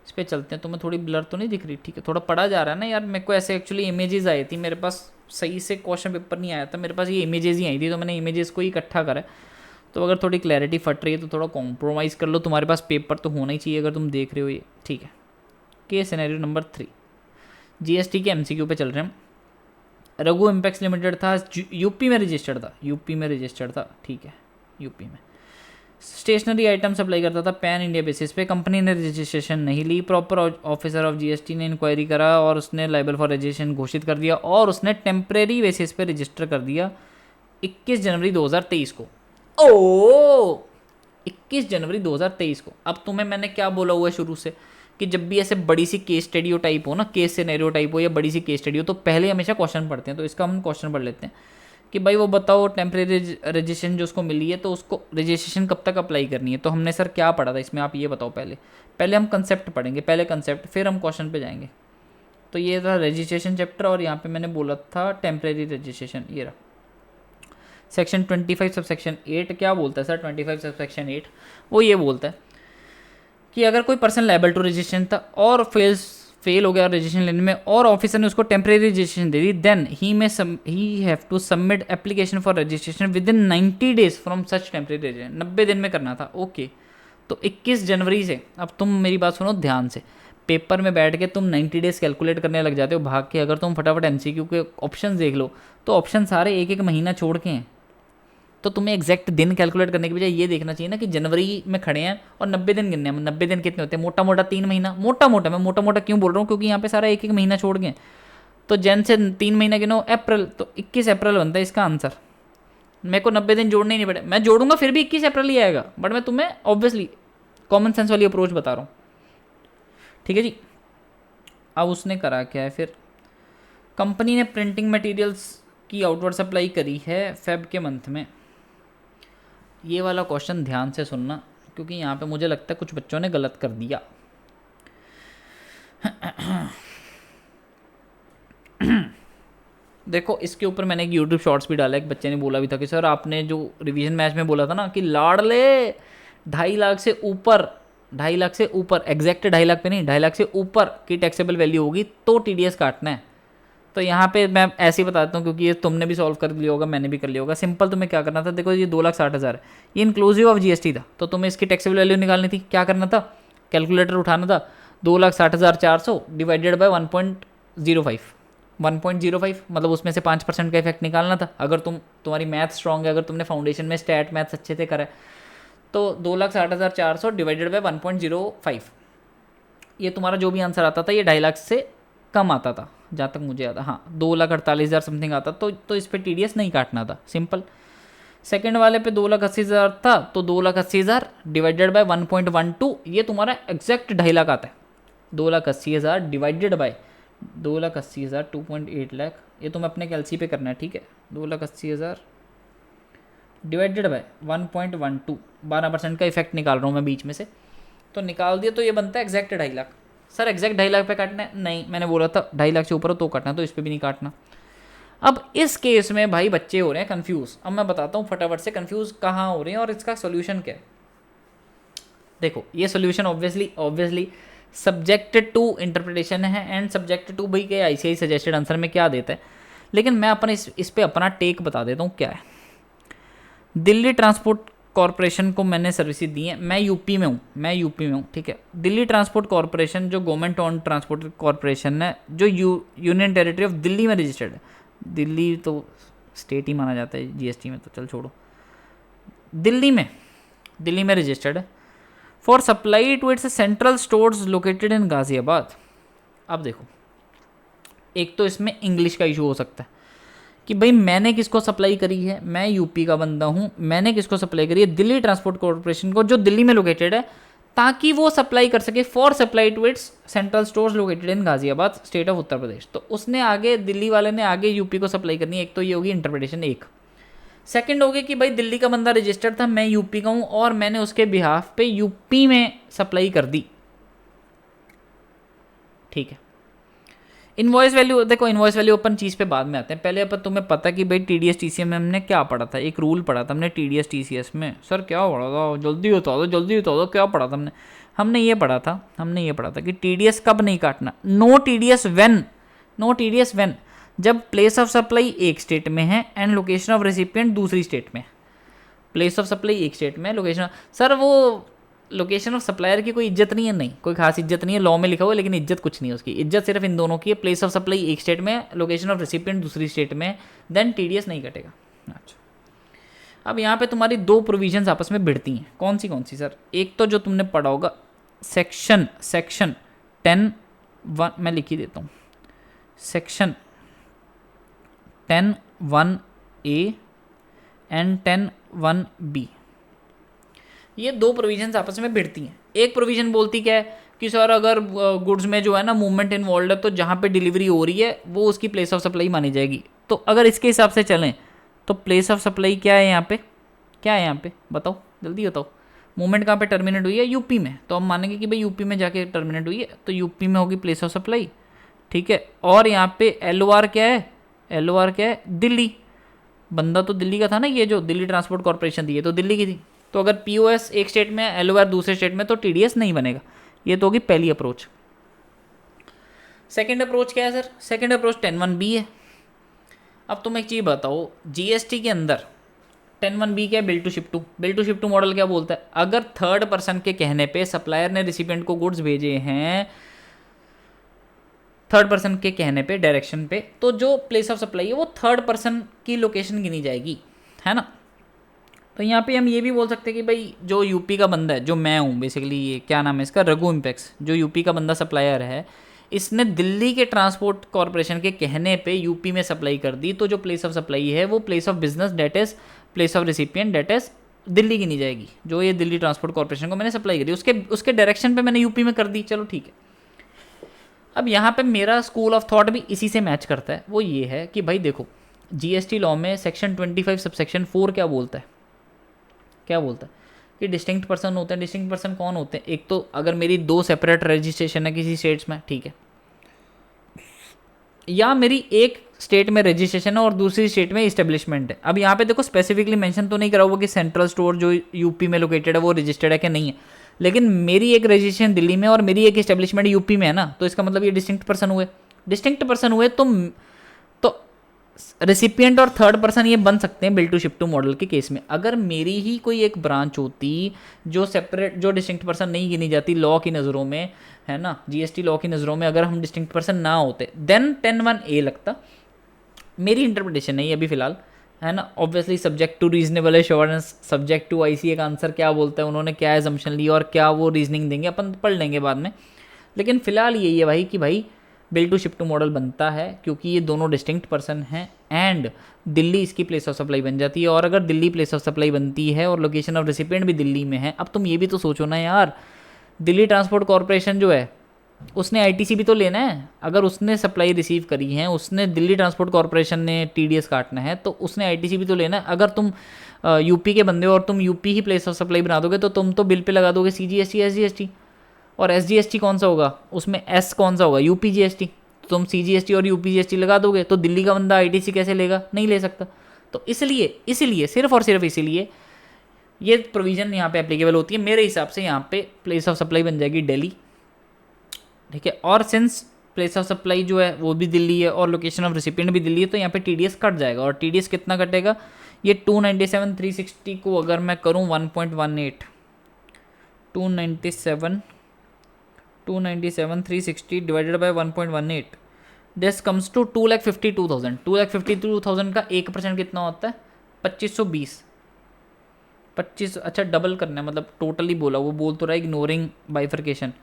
इस पे चलते हैं। तुम्हें थोड़ी ब्लर तो नहीं दिख रही? ठीक है, थोड़ा पढ़ा जा रहा है ना यार। मेरे को ऐसे एक्चुअली इमेजेस आई थी, मेरे पास सही से क्वेश्चन पेपर नहीं आया था, मेरे पास ये इमेजेस ही आई थी, तो मैंने इमेजेस को ही इकट्ठा करा। तो अगर थोड़ी क्लैरिटी फट रही है तो थोड़ा कॉम्प्रोमाइज़ कर लो, तुम्हारे पास पेपर तो होना ही चाहिए अगर तुम देख रहे हो ये, ठीक है। केस सिनेरियो नंबर 3, GST के MCQ पे चल रहे हैं। रघु इम्पैक्स लिमिटेड था, यूपी में रजिस्टर्ड था, ठीक है, यूपी में स्टेशनरी आइटम सप्लाई करता था पैन इंडिया बेसिस पे। कंपनी ने रजिस्ट्रेशन नहीं ली, प्रॉपर ऑफिसर ऑफ GST ने इंक्वायरी करा और उसने लाइबल फॉर रजिस्ट्रेशन घोषित कर दिया, और उसने टेम्परेरी बेसिस पे रजिस्टर कर दिया 21 जनवरी 2023 को। ओ 21 जनवरी 2023 को। अब तुम्हें मैंने क्या बोला हुआ है शुरू से कि जब भी ऐसे बड़ी सी केस स्टडी हो टाइप हो ना, केस सिनेरियो टाइप हो या बड़ी सी केस स्टडी हो, तो पहले हमेशा क्वेश्चन पढ़ते हैं। तो इसका हम क्वेश्चन पढ़ लेते हैं कि भाई वो बताओ टेम्परेरी रजिस्ट्रेशन जो उसको मिली है तो उसको रजिस्ट्रेशन कब तक अप्लाई करनी है। तो हमने सर क्या पढ़ा था इसमें, आप ये बताओ। पहले हम कंसेप्ट पढ़ेंगे, पहले कंसेप्ट, फिर हम क्वेश्चन पे जाएंगे। तो ये था रजिस्ट्रेशन चैप्टर, और यहाँ पे मैंने बोला था टेम्परेरी रजिस्ट्रेशन। ये रहा सेक्शन 25 सब सेक्शन 8 क्या बोलता है सर? 25 सब सेक्शन 8 वो ये बोलता है कि अगर कोई पर्सन लायबल टू रजिस्ट्रेशन था और फेल हो गया रजिस्ट्रेशन लेने में, और ऑफिसर ने उसको टेम्परेरी रजिस्ट्रेशन दे दी, then he have to submit application for registration within 90 days from such temporary registration. 90 दिन में करना था। ओके, तो 21 जनवरी से, अब तुम मेरी बात सुनो ध्यान से, पेपर में बैठ के तुम 90 डेज कैलकुलेट करने लग जाते हो भाग के। अगर तुम फटाफट MCQ के ऑप्शन देख लो तो ऑप्शन सारे एक एक महीना छोड़ के हैं। तो तुम्हें एग्जैक्ट दिन कैलकुलेट करने के बजाय ये देखना चाहिए ना कि जनवरी में खड़े हैं और 90 दिन गिनने हैं। 90 दिन कितने होते हैं? मोटा मोटा 3 महीना। मोटा मोटा, मैं मोटा मोटा क्यों बोल रहा हूँ? क्योंकि यहाँ पे सारा एक एक महीना छोड़ गए। तो जन से 3 महीना गिनो, अप्रैल, तो 21 अप्रैल बनता है इसका आंसर। मेरे को 90 दिन जोड़ने ही नहीं पड़े, मैं जोड़ूंगा फिर भी 21 अप्रैल ही आएगा, बट मैं तुम्हें ऑब्वियसली कॉमन सेंस वाली अप्रोच बता रहा हूँ। ठीक है जी। अब उसने करा क्या है फिर, कंपनी ने प्रिंटिंग मटेरियल्स की आउटवर्ड सप्लाई करी है फेब के मंथ में। ये वाला क्वेश्चन ध्यान से सुनना, क्योंकि यहाँ पे मुझे लगता है कुछ बच्चों ने गलत कर दिया। देखो इसके ऊपर मैंने एक यूट्यूब शॉर्ट्स भी डाला, एक बच्चे ने बोला भी था कि सर आपने जो रिवीजन मैच में बोला था ना कि लाडले 2.5 लाख से ऊपर, 2.5 लाख से ऊपर, एग्जैक्ट 2.5 लाख पे नहीं, 2.5 लाख से ऊपर की टैक्सेबल वैल्यू होगी तो TDS काटना है। तो यहाँ पे मैं ऐसे ही बताता हूँ क्योंकि ये तुमने भी सॉल्व कर लिया होगा, मैंने भी कर लिया होगा। सिंपल तुम्हें क्या करना था, देखो ये 2,60,000 है, ये इंक्लूसिव ऑफ GST था, तो तुम्हें इसकी टैक्सेबल वैल्यू निकालनी थी। क्या करना था, कैलकुलेटर उठाना था, 2,60,400 डिवाइडेड बाय 1.05, 1.05 मतलब उसमें से 5% का इफेक्ट निकालना था। अगर तुम्हारी मैथ स्ट्रॉन्ग है, अगर तुमने फाउंडेशन में स्टैट मैथ्स अच्छे से करा है, तो 2,60,400 डिवाइडेड बाय 1.05, ये तुम्हारा जो भी आंसर आता था ये 2.5 लाख से कम आता था जहाँ तक मुझे याद है। हाँ, 2,48,000 समथिंग आता, तो इस पर TDS नहीं काटना था, सिंपल। सेकंड वाले पे 2,80,000 था, तो 2,80,000 डिवाइडेड बाय 1.12, ये तुम्हारा एग्जैक्ट 2.5 लाख आता है। 2,80,000 डिवाइडेड बाय 2,80,000 2.8 लाख, ये तुम अपने कैलसी पे करना है, ठीक है। 2,80,000 डिवाइडेड बाय 1.12, 12% का इफेक्ट निकाल रहा हूँ मैं बीच में से, तो निकाल दिया, तो ये बनता है exact 2.5 lakh. Sir exact 2.5 lakh पे काटना है? नहीं, मैंने बोला था 2.5 लाख से ऊपर हो तो काटना, तो इस पर भी नहीं काटना। अब इस केस में भाई बच्चे हो रहे हैं कंफ्यूज। अब मैं बताता हूँ फटाफट से कंफ्यूज कहाँ हो रहे हैं और इसका सोल्यूशन क्या है। देखो ये solution obviously subject to interpretation है, एंड सब्जेक्ट टू भाई के ICI सजेस्टेड आंसर में क्या देता है, लेकिन मैं अपने इस पे अपना टेक बता देता हूँ क्या है। दिल्ली ट्रांसपोर्ट कॉरपोरेशन को मैंने सर्विसेज दी है, मैं यूपी में हूँ, ठीक है। दिल्ली ट्रांसपोर्ट कॉरपोरेशन जो गवर्नमेंट ऑन ट्रांसपोर्ट कॉरपोरेशन है, जो यूनियन टेरिटरी ऑफ दिल्ली में रजिस्टर्ड है। दिल्ली तो स्टेट ही माना जाता है GST में, तो चल छोड़ो, दिल्ली में रजिस्टर्ड है for supply to its central stores located in Ghaziabad. अब देखो, एक तो इसमें इंग्लिश का इशू हो सकता है कि भाई मैंने किसको सप्लाई करी है, मैं यूपी का बंदा हूँ, मैंने किसको सप्लाई करी है, दिल्ली ट्रांसपोर्ट कॉरपोरेशन को जो दिल्ली में लोकेटेड है, ताकि वो सप्लाई कर सके for supply to its central stores located in Ghaziabad state of Uttar Pradesh. तो उसने आगे, दिल्ली वाले ने आगे यूपी को सप्लाई करनी है। एक तो ये होगी इंटरप्रिटेशन एक। सेकंड हो गया कि भाई दिल्ली का बंदा रजिस्टर्ड था, मैं यूपी का हूँ और मैंने उसके बिहाफ पे यूपी में सप्लाई कर दी, ठीक है। इनवॉइस वैल्यू, देखो इनवॉइस वैल्यू अपन चीज़ पे बाद में आते हैं, पहले अपन तुम्हें पता कि भाई TDS TCS में हमने क्या पढ़ा था, एक रूल पढ़ा था हमने TDS TCS में। सर क्या पढ़ा था, जल्दी बता दो क्या पढ़ा था हमने ये पढ़ा था कि TDS कब नहीं काटना, नो TDS व्हेन जब प्लेस ऑफ सप्लाई एक स्टेट में है एंड लोकेशन ऑफ रेसिपिएंट दूसरी स्टेट में। प्लेस ऑफ सप्लाई एक स्टेट में, लोकेशन, सर वो लोकेशन ऑफ सप्लायर की कोई इज्जत नहीं है, नहीं कोई खास इज्जत नहीं है, लॉ में लिखा हुआ है, लेकिन इज्जत कुछ नहीं है उसकी, इज्जत सिर्फ इन दोनों की है। प्लेस ऑफ सप्लाई एक स्टेट में, लोकेशन ऑफ रेसिपिएंट दूसरी स्टेट में, देन TDS नहीं कटेगा। अच्छा, अब यहाँ पे तुम्हारी दो प्रोविजंस आपस में भिड़ती हैं, कौन सी सर? एक तो जो तुमने पढ़ा होगा सेक्शन 10(1), मैं लिख ही देता हूँ, सेक्शन 10(1)(a) एंड 10(1)(b, ये दो प्रोविजंस आपस में भिड़ती हैं। एक प्रोविजन बोलती क्या है कि सर अगर गुड्स में जो है ना मूवमेंट इन्वॉल्व है तो जहाँ पे डिलीवरी हो रही है वो उसकी प्लेस ऑफ सप्लाई मानी जाएगी। तो अगर इसके हिसाब से चलें तो प्लेस ऑफ सप्लाई क्या है यहाँ पे, क्या है यहाँ पे बताओ, जल्दी बताओ। मूवमेंट कहाँ पे टर्मिनेट हुई है, यूपी में, तो हम मानेंगे कि भाई यूपी में जाके टर्मिनेट हुई है तो यूपी में होगी प्लेस ऑफ सप्लाई, ठीक है। और यहाँ पे एलओआर क्या है, एलओआर क्या है, दिल्ली, बंदा तो दिल्ली का था ना, ये जो दिल्ली ट्रांसपोर्ट कॉर्पोरेशन थी ये तो दिल्ली की थी। तो अगर पीओएस एक स्टेट में है, एलओआर दूसरे स्टेट में, तो टीडीएस नहीं बनेगा। ये तो होगी पहली अप्रोच। सेकंड अप्रोच क्या है सर, सेकंड अप्रोच 10(1)(b है। अब तुम एक चीज़ बताओ, जीएसटी के अंदर 10(1)(b क्या है, bill to ship to. Bill to ship to model क्या बोलता है, अगर थर्ड पर्सन के कहने पे सप्लायर ने रिसिपिएंट को गुड्स भेजे हैं, थर्ड पर्सन के कहने पे, डायरेक्शन पे, तो जो प्लेस ऑफ सप्लाई है वो थर्ड पर्सन की लोकेशन गिनी जाएगी, है ना। तो यहाँ पे हम ये भी बोल सकते हैं कि भाई जो यूपी का बंदा है, जो मैं हूँ बेसिकली, ये क्या नाम है इसका, रघु इम्पैक्स, जो यूपी का बंदा सप्लायर है, इसने दिल्ली के ट्रांसपोर्ट कॉर्पोरेशन के कहने पे यूपी में सप्लाई कर दी, तो जो प्लेस ऑफ सप्लाई है वो place of business that is place of recipient that is Delhi की नहीं जाएगी। जो ये दिल्ली ट्रांसपोर्ट कॉर्पोरेशन को मैंने सप्लाई करी, उसके डायरेक्शन पे मैंने यूपी में कर दी, चलो ठीक है। अब यहाँ पे मेरा स्कूल ऑफ थॉट भी इसी से मैच करता है, वो ये है कि भाई देखो, जीएसटी लॉ में सेक्शन 25 सबसेक्शन 4 क्या बोलता है, क्या बोलता है कि डिस्टिंक्ट पर्सन होते हैं। डिस्टिंक्ट पर्सन कौन होते हैं, एक तो अगर मेरी 2 सेपरेट रजिस्ट्रेशन है किसी स्टेट्स में, ठीक है, या मेरी एक स्टेट में रजिस्ट्रेशन है और दूसरी स्टेट में इस्टेब्लिशमेंट है। अब यहाँ पे देखो स्पेसिफिकली मेंशन तो नहीं करा हुआ कि सेंट्रल स्टोर जो यूपी में लोकेटेड है वो रजिस्टर्ड है कि नहीं है, लेकिन मेरी एक रजिस्ट्रेशन दिल्ली में और मेरी एक इस्टेब्लिशमेंट यूपी में है ना, तो इसका मतलब ये डिस्टिंक्ट पर्सन हुए। डिस्टिंक्ट पर्सन हुए तो रेसिपिएंट और थर्ड पर्सन ये बन सकते हैं bill to ship to model के केस में। अगर मेरी ही कोई एक ब्रांच होती जो सेपरेट, जो डिस्टिंक्ट पर्सन नहीं गिनी जाती लॉ की नज़रों में, है ना, जीएसटी लॉ की नज़रों में, अगर हम डिस्टिंक्ट पर्सन ना होते देन 10(1)(a लगता। मेरी इंटरप्रिटेशन नहीं है अभी फिलहाल, है ना, obviously subject to reasonable assurance, subject to ICA का आंसर क्या बोलता है, उन्होंने क्या एजम्पशन ली और क्या वो रीजनिंग देंगे अपन पढ़ लेंगे बाद में। लेकिन फिलहाल यही है भाई कि भाई bill to ship to model बनता है क्योंकि ये दोनों डिस्टिंक्ट पर्सन हैं एंड दिल्ली इसकी प्लेस ऑफ सप्लाई बन जाती है। और अगर दिल्ली प्लेस ऑफ सप्लाई बनती है और लोकेशन ऑफ रेसिपिएंट भी दिल्ली में है, अब तुम ये भी तो सोचो ना यार, दिल्ली ट्रांसपोर्ट कॉर्पोरेशन जो है उसने आईटीसी भी तो लेना है। अगर उसने सप्लाई रिसीव करी है, उसने दिल्ली ट्रांसपोर्ट कॉर्पोरेशन ने टीडीएस काटना है, तो उसने आईटीसी भी तो लेना है। अगर तुम यूपी के बंदे हो और तुम UP he place of supply बना दोगे तो तुम तो बिल पे लगा दोगे सीजीएसटी एसजीएसटी, और एसजीएसटी कौन सा होगा उसमें, एस कौन सा होगा, यूपी जीएसटी। तुम सीजीएसटी और यूपी जीएसटी लगा दोगे तो दिल्ली का बंदा आईटीसी कैसे लेगा, नहीं ले सकता। तो इसलिए सिर्फ और सिर्फ इसीलिए ये प्रोविज़न यहाँ पे एप्लीकेबल होती है। मेरे हिसाब से यहाँ पे प्लेस ऑफ सप्लाई बन जाएगी दिल्ली, ठीक है। और सिंस प्लेस ऑफ सप्लाई जो है वो भी दिल्ली है और लोकेशन ऑफ रेसिपिएंट भी दिल्ली है, तो यहाँ पे टीडीएस कट जाएगा। और टीडीएस कितना कटेगा, ये 297,360 को अगर मैं करूँ 1.18, 297,360 divided by 1.18, this comes to 2,52,000। 2,52,000 का 1% कितना होता है, 2520। 25, अच्छा डबल करना है, मतलब टोटली बोला, वो बोल तो रहा है इग्नोरिंग बाइफर्केशन।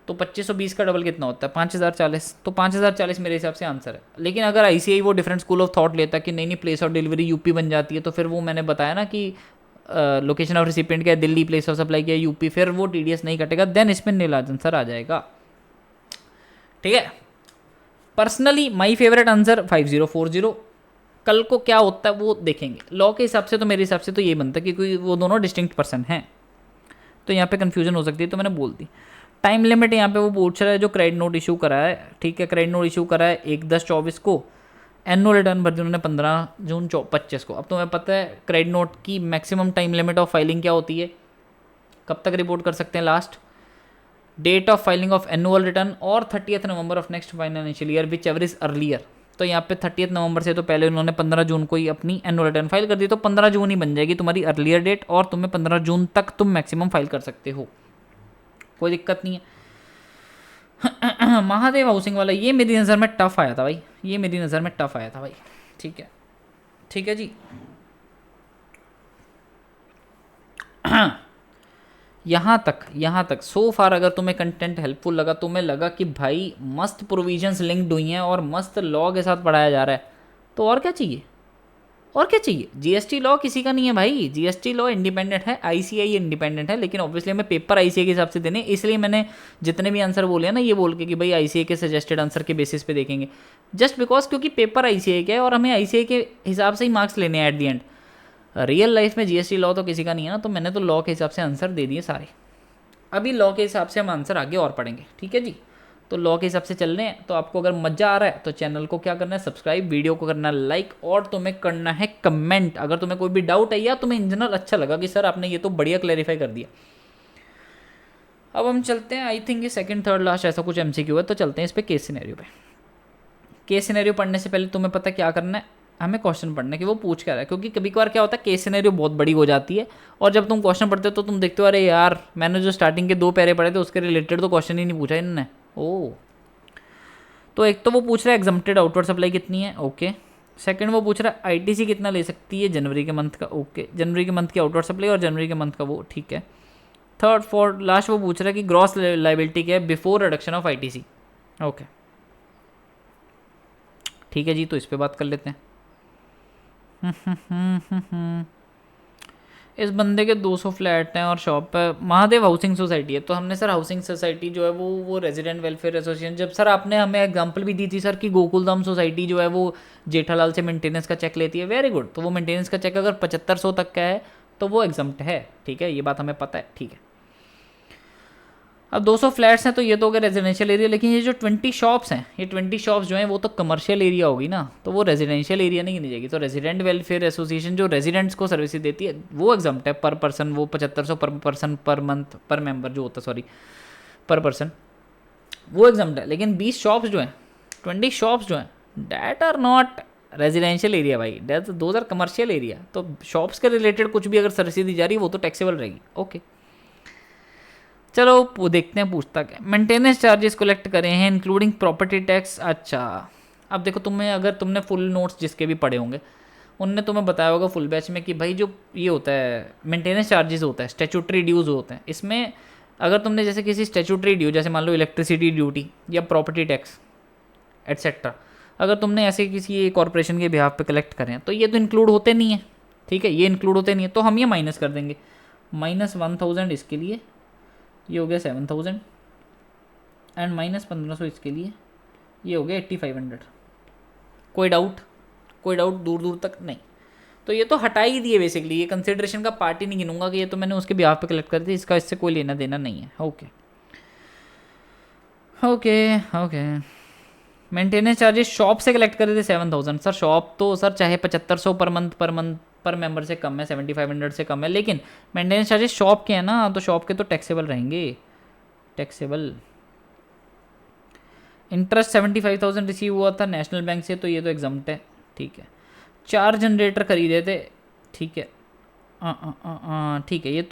तो 2520 का डबल कितना होता है, 5040। तो 5040 मेरे हिसाब से आंसर है। लेकिन अगर आईसीआई वो डिफरेंट स्कूल ऑफ थॉट लेता कि नहीं प्लेस ऑफ डिलीवरी यूपी बन जाती है, तो फिर वो मैंने बताया ना कि लोकेशन ऑफ रिसिपिएंट क्या है दिल्ली, प्लेस ऑफ सप्लाई क्या है यूपी, फिर वो टीडीएस नहीं कटेगा, देन इसमें नील आंसर आ जाएगा, ठीक है। Personally my favourite answer 5040। कल को क्या होता है वो देखेंगे। लॉ के हिसाब से तो मेरे हिसाब से तो ये बनता है कि वो दोनों डिस्टिंक्ट पर्सन हैं, तो यहाँ पे कन्फ्यूजन हो सकती है, तो मैंने बोल दी। टाइम लिमिट यहाँ पे वो पूछ रहा है जो क्रेडिट नोट इशू करा है, ठीक है, क्रेडिट नोट इशू करा है 1/10/24 को, एनुअल रिटर्न भर दी उन्होंने 15 जून 25 को। अब तुम्हें पता है क्रेडिट नोट की maximum time limit of filing क्या होती है, कब तक रिपोर्ट कर सकते हैं, last date of filing of annual return और 30th November of next financial year whichever is earlier. तो यहाँ पे 30th नवंबर से तो पहले उन्होंने 15 जून को ही अपनी एनुअल रिटर्न फाइल कर दी, तो 15 जून ही बन जाएगी तुम्हारी अर्लियर डेट, और तुम्हें 15 जून तक तुम मैक्सिमम फाइल कर सकते हो, कोई दिक्कत नहीं है। महादेव हाउसिंग वाला ये मेरी नज़र में टफ आया था भाई, ये मेरी नज़र में टफ आया था भाई, ठीक है, ठीक है जी। यहाँ तक सो फार अगर तुम्हें कंटेंट हेल्पफुल लगा, तुम्हें लगा कि भाई मस्त प्रोविजंस लिंक्ड हुई हैं और मस्त लॉ के साथ पढ़ाया जा रहा है, तो और क्या चाहिए, और क्या चाहिए, जीएसटी लॉ किसी का नहीं है भाई, जीएसटी लॉ इंडिपेंडेंट है, आईसीआई इंडिपेंडेंट है, लेकिन ऑब्वियसली हमें पेपर आईसीआई के हिसाब से देने, इसलिए मैंने जितने भी आंसर बोले हैं ना ये बोल के कि भाई आईसीआई के सजेस्टेड आंसर के बेसिस पे देखेंगे, जस्ट बिकॉज क्योंकि पेपर आईसीआई का है और हमें आईसीआई के हिसाब से ही मार्क्स लेने हैं at the and. Real life में जीएसटी लॉ तो किसी का नहीं है ना, तो मैंने तो लॉ के हिसाब से आंसर दे दिए सारे। अभी लॉ के हिसाब से हम आंसर आगे और पढ़ेंगे, ठीक है जी। तो लॉ के हिसाब से चल रहे हैं। तो आपको अगर मजा आ रहा है तो चैनल को क्या करना है, सब्सक्राइब, वीडियो को करना है लाइक, और तुम्हें करना है कमेंट अगर तुम्हें कोई भी डाउट है या तुम्हें इन जनरल अच्छा लगा कि सर आपने ये तो बढ़िया क्लैरिफाई कर दिया। अब हम चलते हैं, आई थिंक ये सेकंड थर्ड लास्ट ऐसा कुछ एमसीक्यू है, तो चलते हैं इस पर केस सिनेरियो पे। केस सिनेरियो पढ़ने से पहले तुम्हें पता क्या करना है, हमें क्वेश्चन पढ़ना है कि वो पूछ क्या रहा है, क्योंकि कभी कभार क्या होता है केस सिनेरियो बहुत बड़ी हो जाती है और जब तुम क्वेश्चन पढ़ते हो तो तुम देखते हो अरे यार मैंने जो स्टार्टिंग के 2 पैरे पढ़े थे उसके रिलेटेड तो क्वेश्चन ही नहीं पूछा इन्होंने। ओ, तो एक तो वो पूछ रहा है एग्जम्प्टेड आउटवर्ड सप्लाई कितनी है, ओके। सेकंड वो पूछ रहा है आईटीसी कितना ले सकती है जनवरी के मंथ का, ओके, जनवरी के मंथ की आउटवर्ड सप्लाई और जनवरी के मंथ का वो, ठीक है। थर्ड फोर्थ लास्ट वो पूछ रहा है कि ग्रॉस लाइबिलिटी क्या है before reduction of ITC, okay ठीक है जी। तो इस पर बात कर लेते हैं। इस बंदे के 200 फ्लैट हैं और शॉप है, महादेव हाउसिंग सोसाइटी है। तो हमने सर हाउसिंग सोसाइटी जो है वो रेजिडेंट वेलफेयर एसोसिएशन, जब सर आपने हमें एग्जांपल भी दी थी सर कि गोकुलधाम सोसाइटी जो है वो जेठालाल से मेंटेनेंस का चेक लेती है, वेरी गुड। तो वो मेंटेनेंस का चेक अगर 7500 तक का है तो वो एग्जम्प्ट है, ठीक है, ये बात हमें पता है, ठीक है। अब 200 फ्लैट्स हैं तो ये तो हो गया रेजिडेंशियल एरिया, लेकिन ये जो 20 शॉप्स हैं, ये 20 शॉप्स जो हैं वो तो कमर्शियल एरिया होगी ना, तो वो रेजिडेंशियल एरिया नहीं गिनी जाएगी। तो रेजिडेंट वेलफेयर एसोसिएशन जो रेजिडेंट्स को सर्विस देती है वो एग्जम्प्ट है, पर पर्सन वो 7500 पर पर्सन पर मंथ पर मेंबर जो होता है, सॉरी पर पर्सन, वो एग्जम्प्ट है। लेकिन 20 शॉप्स जो हैं, 20 शॉप्स जो हैं, that are not residential area भाई, that those are commercial area. तो शॉप्स के रिलेटेड कुछ भी अगर सर्विस दी जा रही है वो तो टैक्सेबल रहेगी, ओके। चलो वो देखते हैं पूछता क्या। मेंटेनेंस चार्जेस कलेक्ट करे हैं इंक्लूडिंग प्रॉपर्टी टैक्स, अच्छा। अब देखो तुम्हें, अगर तुमने फुल नोट्स जिसके भी पढ़े होंगे उनने तुम्हें बताया होगा फुल बैच में कि भाई जो ये होता है मेंटेनेंस चार्जेस होता है, स्टैट्यूटरी ड्यूज होते हैं, इसमें अगर तुमने जैसे किसी स्टैट्यूटरी ड्यू, जैसे मान लो इलेक्ट्रिसिटी ड्यूटी या प्रॉपर्टी टैक्स एट्सेट्रा, अगर तुमने ऐसे किसी कॉरपोरेशन के बिहाफ पे कलेक्ट करें तो ये तो इंक्लूड होते नहीं है, ठीक है, ये इंक्लूड होते नहीं है। तो हम ये माइनस कर देंगे, -1000 इसके लिए, ये हो गया 7000 एंड -1500 इसके लिए, ये हो गया 8500। कोई डाउट, कोई डाउट दूर दूर तक नहीं। तो ये तो हटा ही दिए बेसिकली, ये कंसिडरेशन का पार्ट ही नहीं गिनूंगा कि ये तो मैंने उसके बिहाफ पे कलेक्ट कर दी, इसका इससे कोई लेना देना नहीं है, okay okay okay. Maintenance charges shop से कलेक्ट करे थे 7000, सर शॉप तो सर चाहे 7500 पर मंथ पर मेंबर से कम है, 7500 से कम है, लेकिन मेंटेनेंस चार्जेस शॉप के हैं ना, तो शॉप के तो टैक्सेबल रहेंगे, टैक्सेबल। इंटरेस्ट 75000 रिसीव हुआ था नेशनल बैंक से, तो ये तो एग्जम्प्ट है, ठीक है। 4 जनरेटर खरीदे थे, ठीक है, ठीक है, ये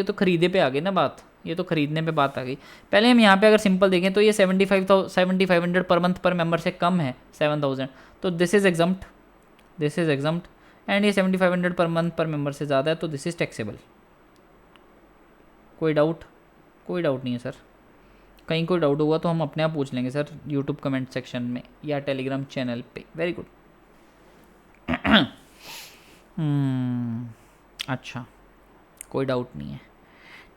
तो खरीदे पे आ गई ना बात, ये तो खरीदने पे बात आ गई। पहले हम यहाँ पे अगर सिंपल देखें तो ये 7500 पर मंथ पर मेंबर से कम है 7000, तो this is exempt, this is exempt. And ये 7500 पर मंथ पर मेंबर से ज़्यादा है तो दिस इज़ टैक्सेबल। कोई डाउट, कोई डाउट नहीं है सर। कहीं कोई डाउट हुआ तो हम अपने आप पूछ लेंगे सर यूट्यूब कमेंट सेक्शन में या टेलीग्राम चैनल पे, वेरी गुड। अच्छा, कोई डाउट नहीं है,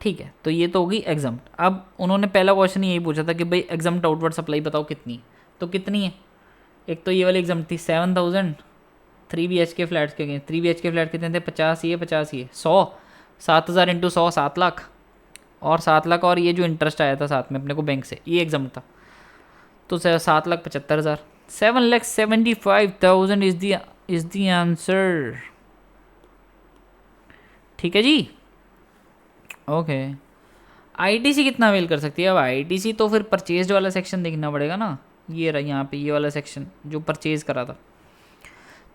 ठीक है। तो ये तो होगी एग्जम्प्ट। अब उन्होंने पहला क्वेश्चन यही पूछा था कि भाई एग्जम्प्ट आउटवर्ड सप्लाई बताओ कितनी, तो कितनी है। एक तो ये वाली एग्जम्प्ट थी 7000 3 BHK फ्लैट्स के, 3 BHK फ्लैट कितने थे, 50 ये 100, 7000 इंटू 100 7 लाख, और 7 लाख और ये जो इंटरेस्ट आया था साथ में अपने को बैंक से, ये एग्जाम था, तो 7,75,000, 7,75,000 इज द आंसर, ठीक है जी, ओके। आईटीसी कितना अवेल कर सकती है, अब आईटीसी तो फिर परचेज वाला सेक्शन देखना पड़ेगा ना, ये रहा यहाँ पे ये वाला सेक्शन जो परचेज करा था।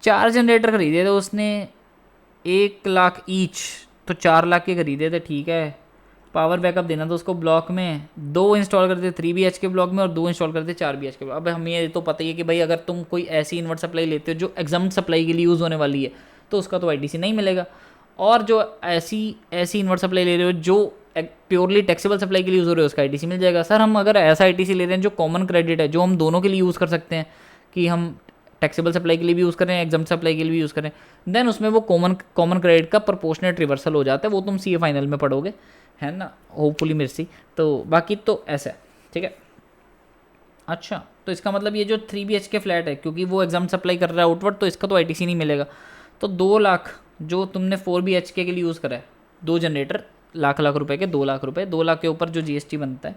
4 जनरेटर खरीदे थे उसने 1 लाख ईच, तो 4 लाख के खरीदे थे, ठीक है। पावर बैकअप देना था उसको ब्लॉक में, 2 इंस्टॉल करते 3 BHK ब्लॉक में और 2 इंस्टॉल करते 4 BHK। अब हमें ये तो पता ही है कि भाई अगर तुम कोई ऐसी इन्वर्ट सप्लाई लेते हो जो एग्जाम सप्लाई के लिए यूज़ होने वाली है तो उसका तो आईटीसी नहीं मिलेगा, और जो ऐसी इन्वर्ट सप्लाई ले रहे हो जो प्योरली टैक्सेबल सप्लाई के लिए यूज़ हो रहे हो उसका आईटीसी मिल जाएगा। सर हम अगर ऐसा आईटीसी ले रहे हैं जो कॉमन क्रेडिट है, जो हम दोनों के लिए यूज़ कर सकते हैं, कि हम टैक्सेबल सप्लाई के लिए भी यूज़ करें, एग्जाम सप्लाई के लिए भी यूज़ करें, देन उसमें वो कॉमन क्रेडिट का प्रोपोर्शनेट रिवर्सल हो जाता है, वो तुम सीए फाइनल में पढ़ोगे, है ना, होपफुली मिर्सी। तो बाकी तो ऐसा है, ठीक है। अच्छा, तो इसका मतलब ये जो 3 BHK फ्लैट है, क्योंकि वो एग्जाम सप्लाई कर रहा है आउटवर्ड, तो इसका तो ITC नहीं मिलेगा। तो 2 लाख जो तुमने 4 BHK के लिए यूज़ करा है, 2 जनरेटर, लाख रुपए के 2 लाख रुपए, 2 लाख के ऊपर जो GST बनता है,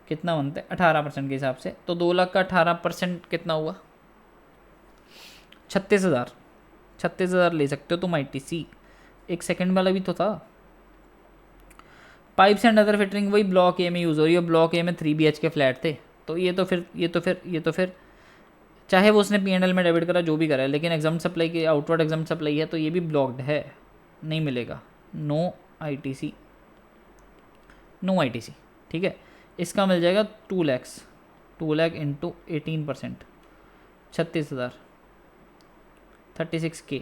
कितना बनता है 18% के हिसाब से, तो 2 लाख का 18% कितना हुआ 36,000। 36,000 ले सकते हो तुम ITC। एक सेकंड वाला भी तो था, पाइप्स एंड अदर फिटरिंग, वही ब्लॉक ए में यूज़ हो रही है, ब्लॉक ए में 3 BHK फ्लैट थे, तो ये तो फिर चाहे वो उसने P&L में डेबिट करा, जो भी करा है, लेकिन एग्जाम सप्लाई की आउटवर्ड एग्जाम सप्लाई है, तो ये भी ब्लॉक्ड है, नहीं मिलेगा, नो ITC, ठीक है। इसका मिल जाएगा 2 लाख इंटू 18%, 36,000, 36K,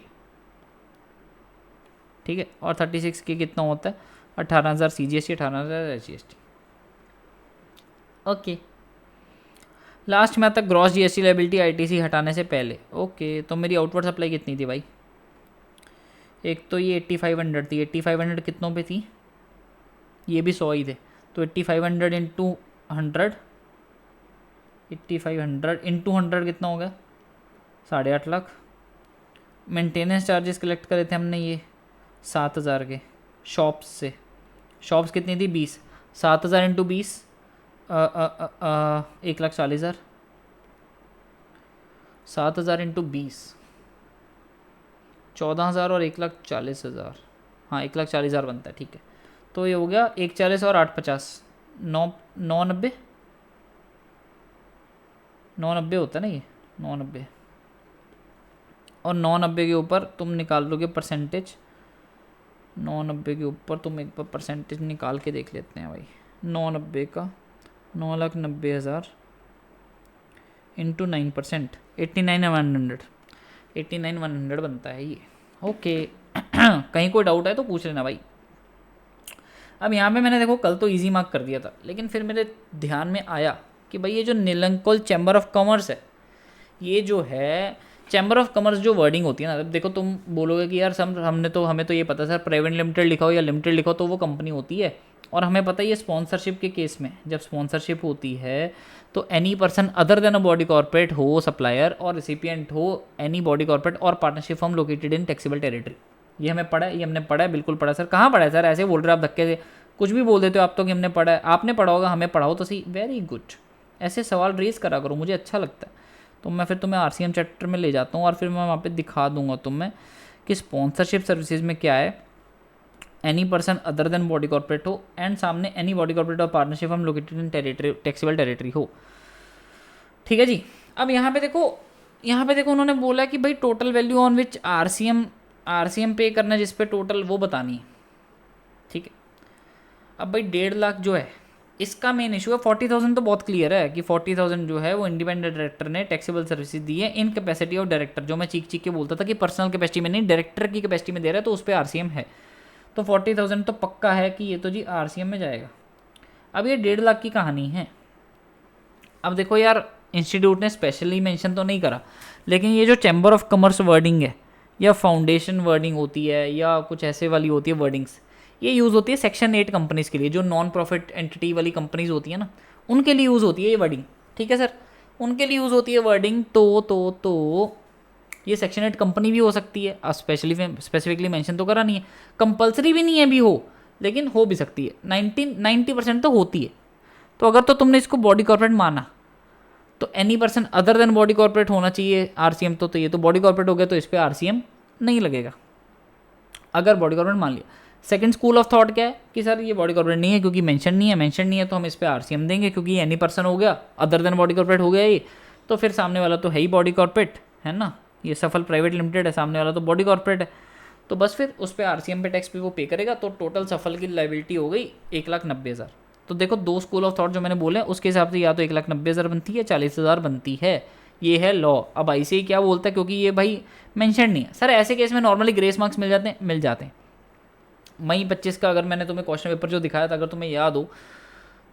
ठीक है। और 36K कितना होता है 18,000 CGST, 18,000 SGST, ओके। लास्ट में आता ग्रॉस GST लायबिलिटी ITC हटाने से पहले, ओके। तो मेरी आउटवर्ड सप्लाई कितनी थी भाई, एक तो ये 8500 थी, 8500 कितनों पे थी, ये भी 100 ही थे, तो 8500 इंटू 100, 8500 इंटू 100 कितना होगा 8.5 लाख। मेंटेनेंस चार्जेस कलेक्ट करे थे हमने ये 7,000 के शॉप्स से, शॉप्स कितनी थी 20, 7,000 इंटू 20 1,40,000, 7,000 इंटू 20 14,000 और 1,40,000, हाँ 1,40,000 बनता है, ठीक है। तो ये हो गया 1,40 और 8,50, 990 होता है ना ये, 990, और 990 के ऊपर तुम निकाल लोगे परसेंटेज, 990 के ऊपर तुम एक बार परसेंटेज निकाल के देख लेते हैं भाई। 990 का 9,90,000 इंटू 9%, 89,100 बनता है ये, ओके। कहीं कोई डाउट है तो पूछ लेना भाई। अब यहाँ पे मैंने देखो कल तो इजी मार्क कर दिया था, लेकिन फिर मेरे ध्यान में आया कि भाई ये जो नीलंकोल चैम्बर ऑफ कॉमर्स है, ये जो है चैम्बर ऑफ कॉमर्स जो वर्डिंग होती है ना, अब देखो तुम बोलोगे कि यार हमें तो ये पता सर प्राइवेट लिमिटेड लिखा हो या लिमिटेड लिखा हो तो वो कंपनी होती है, और हमें पता है ये स्पॉन्सरशिप के केस में जब स्पॉन्सरशिप होती है तो any person other than a body corporate हो सप्लायर और रिसिपिएंट हो एनी बॉडी कॉर्पोरेट और partnership firm located in taxable territory. ये हमें पढ़ा है, ये हमने पढ़ा है, बिल्कुल पढ़ा है सर। कहाँ पढ़ा है सर, ऐसे बोल रहे हो आप धक्के से, कुछ भी बोल देते हो आप तो कि हमने पढ़ा है, आपने पढ़ा होगा, हमें पढ़ाओ तो सही। वेरी गुड, ऐसे सवाल रेज करा करो, मुझे अच्छा लगता है। तो मैं फिर तुम्हें RCM चैप्टर में ले जाता हूँ और फिर मैं वहाँ पे दिखा दूंगा तुम्हें कि स्पॉन्सरशिप सर्विसेज में क्या है, any person other than body corporate हो, एंड सामने एनी बॉडी कॉर्पोरेट और पार्टनरशिप हम located in territory taxable territory हो, ठीक है जी। अब यहाँ पे देखो उन्होंने बोला कि भाई total value on which RCM पे करना है, जिस पे टोटल वो बतानी है, ठीक है। अब भाई 1.5 लाख जो है इसका मेन इशू है, 40,000 तो बहुत क्लियर है कि 40,000 जो है वो इंडिपेंडेंट डायरेक्टर ने टैक्सेबल सर्विसेज दी है इन कैपेसिटी ऑफ डायरेक्टर, जो मैं चीख के बोलता था कि पर्सनल कैपेसिटी में नहीं डायरेक्टर की कैपेसिटी में दे रहा है, तो उस पर RCM है। तो 40,000 तो पक्का है कि ये तो जी RCM में जाएगा। अब ये 1.5 लाख की कहानी है। अब देखो यार, इंस्टीट्यूट ने स्पेशली मेंशन तो नहीं करा, लेकिन ये जो चैम्बर ऑफ कॉमर्स वर्डिंग है या फाउंडेशन वर्डिंग होती है या कुछ ऐसे वाली होती है वर्डिंग्स, ये यूज़ होती है सेक्शन 8 कंपनीज़ के लिए, जो नॉन प्रॉफिट एंटिटी वाली कंपनीज़ होती है ना, उनके लिए यूज़ होती है ये वर्डिंग, ठीक है सर, उनके लिए यूज़ होती है वर्डिंग। तो ये सेक्शन 8 कंपनी भी हो सकती है, स्पेसिफिकली मेंशन तो करा नहीं है, कंपलसरी भी नहीं है भी हो, लेकिन हो भी सकती है, 90% तो होती है। तो अगर तो तुमने इसको बॉडी कॉर्पोरेट माना तो any person other than body corporate होना चाहिए RCM, तो ये तो बॉडी कॉर्पोरेट हो गया, तो इस पर RCM नहीं लगेगा अगर बॉडी कॉर्पोरेट मान लिया। सेकंड स्कूल ऑफ थॉट क्या है कि सर ये बॉडी कॉर्पोरेट नहीं है क्योंकि मेंशन नहीं है तो हम इस पर RCM देंगे, क्योंकि एनी पर्सन हो गया, अदर देन बॉडी कॉर्पोरेट हो गया ये, तो फिर सामने वाला तो है ही बॉडी कॉर्पोरेट, है ना, ये सफल प्राइवेट लिमिटेड है, सामने वाला तो बॉडी कॉर्पोरेट है, तो बस फिर उस पर RCM पे टैक्स पे वो पे करेगा, तो टोटल सफल की लायबिलिटी हो गई 1,90,000। तो देखो 2 स्कूल ऑफ थॉट जो मैंने बोले उसके हिसाब से या तो 1,90,000 बनती है, 40,000 बनती है, ये है लॉ। अब ICAI क्या बोलता है, क्योंकि ये भाई मेंशन नहीं है सर, ऐसे केस में नॉर्मली ग्रेस मार्क्स मिल जाते हैं। मई 25 का अगर मैंने तुम्हें क्वेश्चन पेपर जो दिखाया था, अगर तुम्हें याद हो,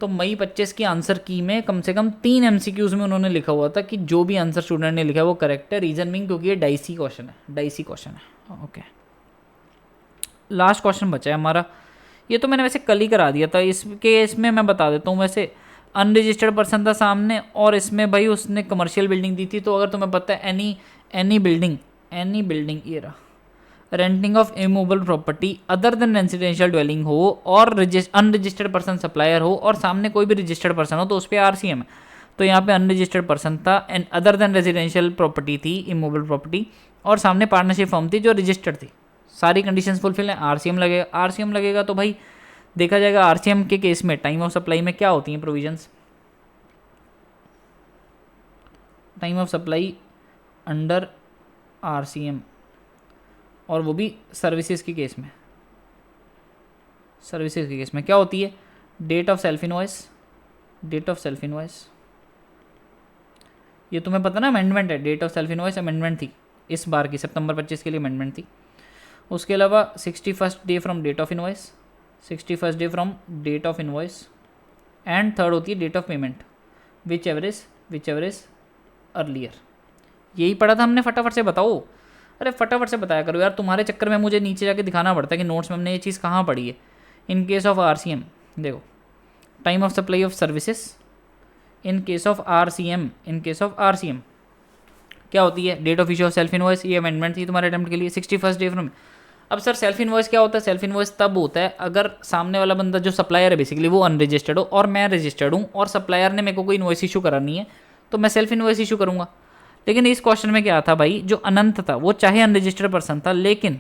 तो मई 25 की आंसर की में कम से कम 3 MCQs में उन्होंने लिखा हुआ था कि जो भी आंसर स्टूडेंट ने लिखा है वो करेक्ट है, रीजन बिंग क्योंकि ये डाइसी क्वेश्चन है। ओके, लास्ट क्वेश्चन बचा है हमारा, ये तो मैंने वैसे कल ही करा दिया था, इसमें मैं बता देता हूँ। वैसे अनरजिस्टर्ड पर्सन था सामने और इसमें भाई उसने कमर्शियल बिल्डिंग दी थी। तो अगर तुम्हें पता है एनी बिल्डिंग ये रहा, renting of immovable property other than residential dwelling हो और अनरजिस्टर्ड पर्सन सप्लायर हो और सामने कोई भी रजिस्टर्ड पर्सन हो तो उस पर RCM है। तो यहाँ पे अनरजिस्टर्ड पर्सन था and other than residential property थी, इमूवेबल प्रॉपर्टी, और सामने पार्टनरशिप फर्म थी जो रजिस्टर्ड थी। सारी कंडीशंस फुलफिल हैं, RCM लगेगा। तो भाई देखा जाएगा RCM के केस में टाइम ऑफ सप्लाई में क्या होती हैं provisions. Time of supply under RCM, और वो भी सर्विसेज के केस में क्या होती है, डेट ऑफ सेल्फ इनवॉइस। ये तुम्हें पता ना, अमेंडमेंट है, date of self invoice amendment थी इस बार की, सितंबर 25 के लिए अमेंडमेंट थी। उसके अलावा 61st day from date of invoice, and third होती है date of payment, whichever is earlier. यही पढ़ा था हमने, फटाफट से बताओ। अरे फटाफट से बताया करो यार, तुम्हारे चक्कर में मुझे नीचे जाके दिखाना पड़ता है कि नोट्स में हमने ये चीज़ कहाँ पढ़ी है। इन केस ऑफ RCM देखो, time of supply of services in case of RCM क्या होती है, date of issue of self invoice. ये अमेंडमेंट थी तुम्हारे अटेम्प्ट के लिए, 61st डे फ्रॉम। अब सर सेल्फ इनवॉइस क्या होता है, सेल्फ इनवॉइस तब होता है अगर सामने वाला बंदा जो सप्लायर है बेसिकली वो अनरजिस्टर्ड हो और मैं रजिस्टर्ड हूँ और सप्लायर ने मेरे को कोई इनवॉइस इशू करानी है तो मैं सेल्फ इनवॉइस इशू करूँगा। लेकिन इस क्वेश्चन में क्या था भाई, जो अनंत था वो चाहे अनरजिस्टर्ड पर्सन था लेकिन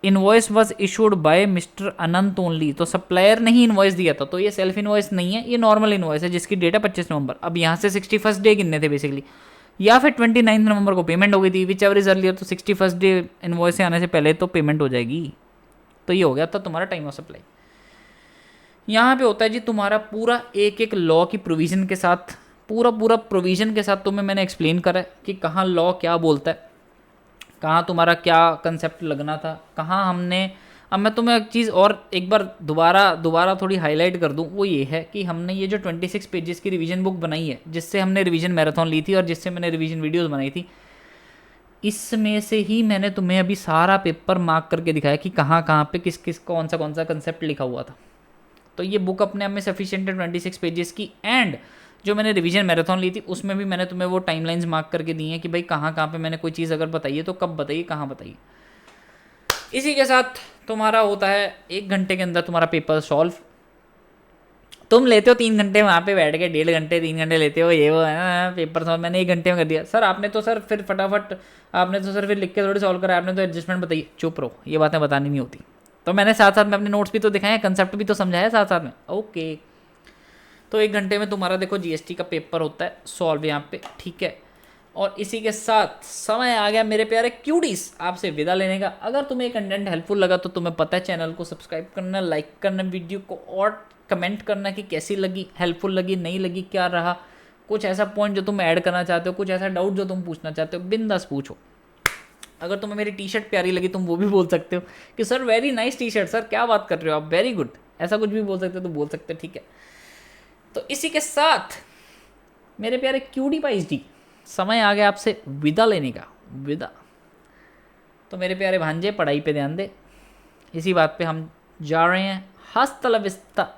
invoice was issued by mister Anant only, तो सप्लायर ने ही इनवॉइस दिया था। तो ये सेल्फ इनवॉइस नहीं है, ये नॉर्मल इनवॉइस है जिसकी डेट है 25 नवंबर। अब यहाँ से 61st डे गिनने थे बेसिकली, या फिर 29 नवंबर को पेमेंट हो गई थी, विच एवर इज अर्लियर। तो 61st डे इनवॉइस से आने से पहले तो पेमेंट हो जाएगी। तो ये हो गया था तुम्हारा टाइम ऑफ सप्लाई। यहाँ पे होता है जी तुम्हारा पूरा एक लॉ की प्रोविजन के साथ, पूरा प्रोविजन के साथ तुम्हें मैंने एक्सप्लेन करा है कि कहाँ लॉ क्या बोलता है, कहाँ तुम्हारा क्या कंसेप्ट लगना था, कहाँ हमने। अब मैं तुम्हें एक चीज़ और एक बार दोबारा थोड़ी हाईलाइट कर दूँ, वो ये है कि हमने ये जो 26 पेजेस की रिवीजन बुक बनाई है, जिससे हमने रिवीजन मैराथन ली थी और जिससे मैंने रिवीजन वीडियोस बनाई थी, इसमें से ही मैंने तुम्हें अभी सारा पेपर मार्क करके दिखाया कि कहाँ पे किस कौन सा कंसेप्ट लिखा हुआ था। तो ये बुक अपने आप में सफिशिएंट है 26 पेजेस की। एंड जो मैंने रिवीजन मैराथन ली थी उसमें भी मैंने तुम्हें वो टाइमलाइंस मार्क करके दी हैं कि भाई कहाँ पे मैंने कोई चीज़ अगर बताइए तो कब बताइए, कहाँ बताइए। इसी के साथ तुम्हारा होता है 1 घंटे के अंदर तुम्हारा पेपर सॉल्व। तुम लेते हो 3 घंटे वहाँ पे बैठ के, 1.5 घंटे 3 घंटे लेते हो, ये वो है पेपर सॉल्व। मैंने 1 घंटे में कर दिया। सर आपने तो सर फिर फटाफट आपने तो सर फिर लिख के थोड़ी सॉल्व करा, आपने तो एडजस्टमेंट बताइए। चुप रहो, ये बातें बतानी नहीं होती। तो मैंने साथ साथ में अपने नोट्स भी तो दिखाए, कंसेप्ट भी तो समझाया साथ साथ में। ओके, तो 1 घंटे में तुम्हारा देखो GST का पेपर होता है सॉल्व यहाँ पे, ठीक है। और इसी के साथ समय आ गया मेरे प्यारे क्यूटीज आपसे विदा लेने का। अगर तुम्हें ये कंटेंट हेल्पफुल लगा तो तुम्हें पता है चैनल को सब्सक्राइब करना, लाइक करना वीडियो को, और कमेंट करना कि कैसी लगी, हेल्पफुल लगी, नहीं लगी, क्या रहा, कुछ ऐसा पॉइंट जो तुम ऐड करना चाहते हो, कुछ ऐसा डाउट जो तुम पूछना चाहते हो, बिंदास पूछो। अगर तुम्हें मेरी टी-शर्ट प्यारी लगी तुम वो भी बोल सकते हो कि sir very nice T-shirt, sir क्या बात कर रहे हो आप, वेरी गुड, ऐसा कुछ भी बोल सकते हो तो बोल सकते हो, ठीक है। तो इसी के साथ मेरे प्यारे क्यूटी पाइस डी, समय आ गया आपसे विदा लेने का, विदा। तो मेरे प्यारे भांजे पढ़ाई पे ध्यान दे, इसी बात पे हम जा रहे हैं। हस्त लविस्ता,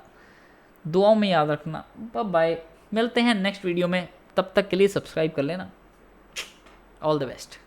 दुआओं में याद रखना, बाय बाय। मिलते हैं नेक्स्ट वीडियो में, तब तक के लिए सब्सक्राइब कर लेना। All the best.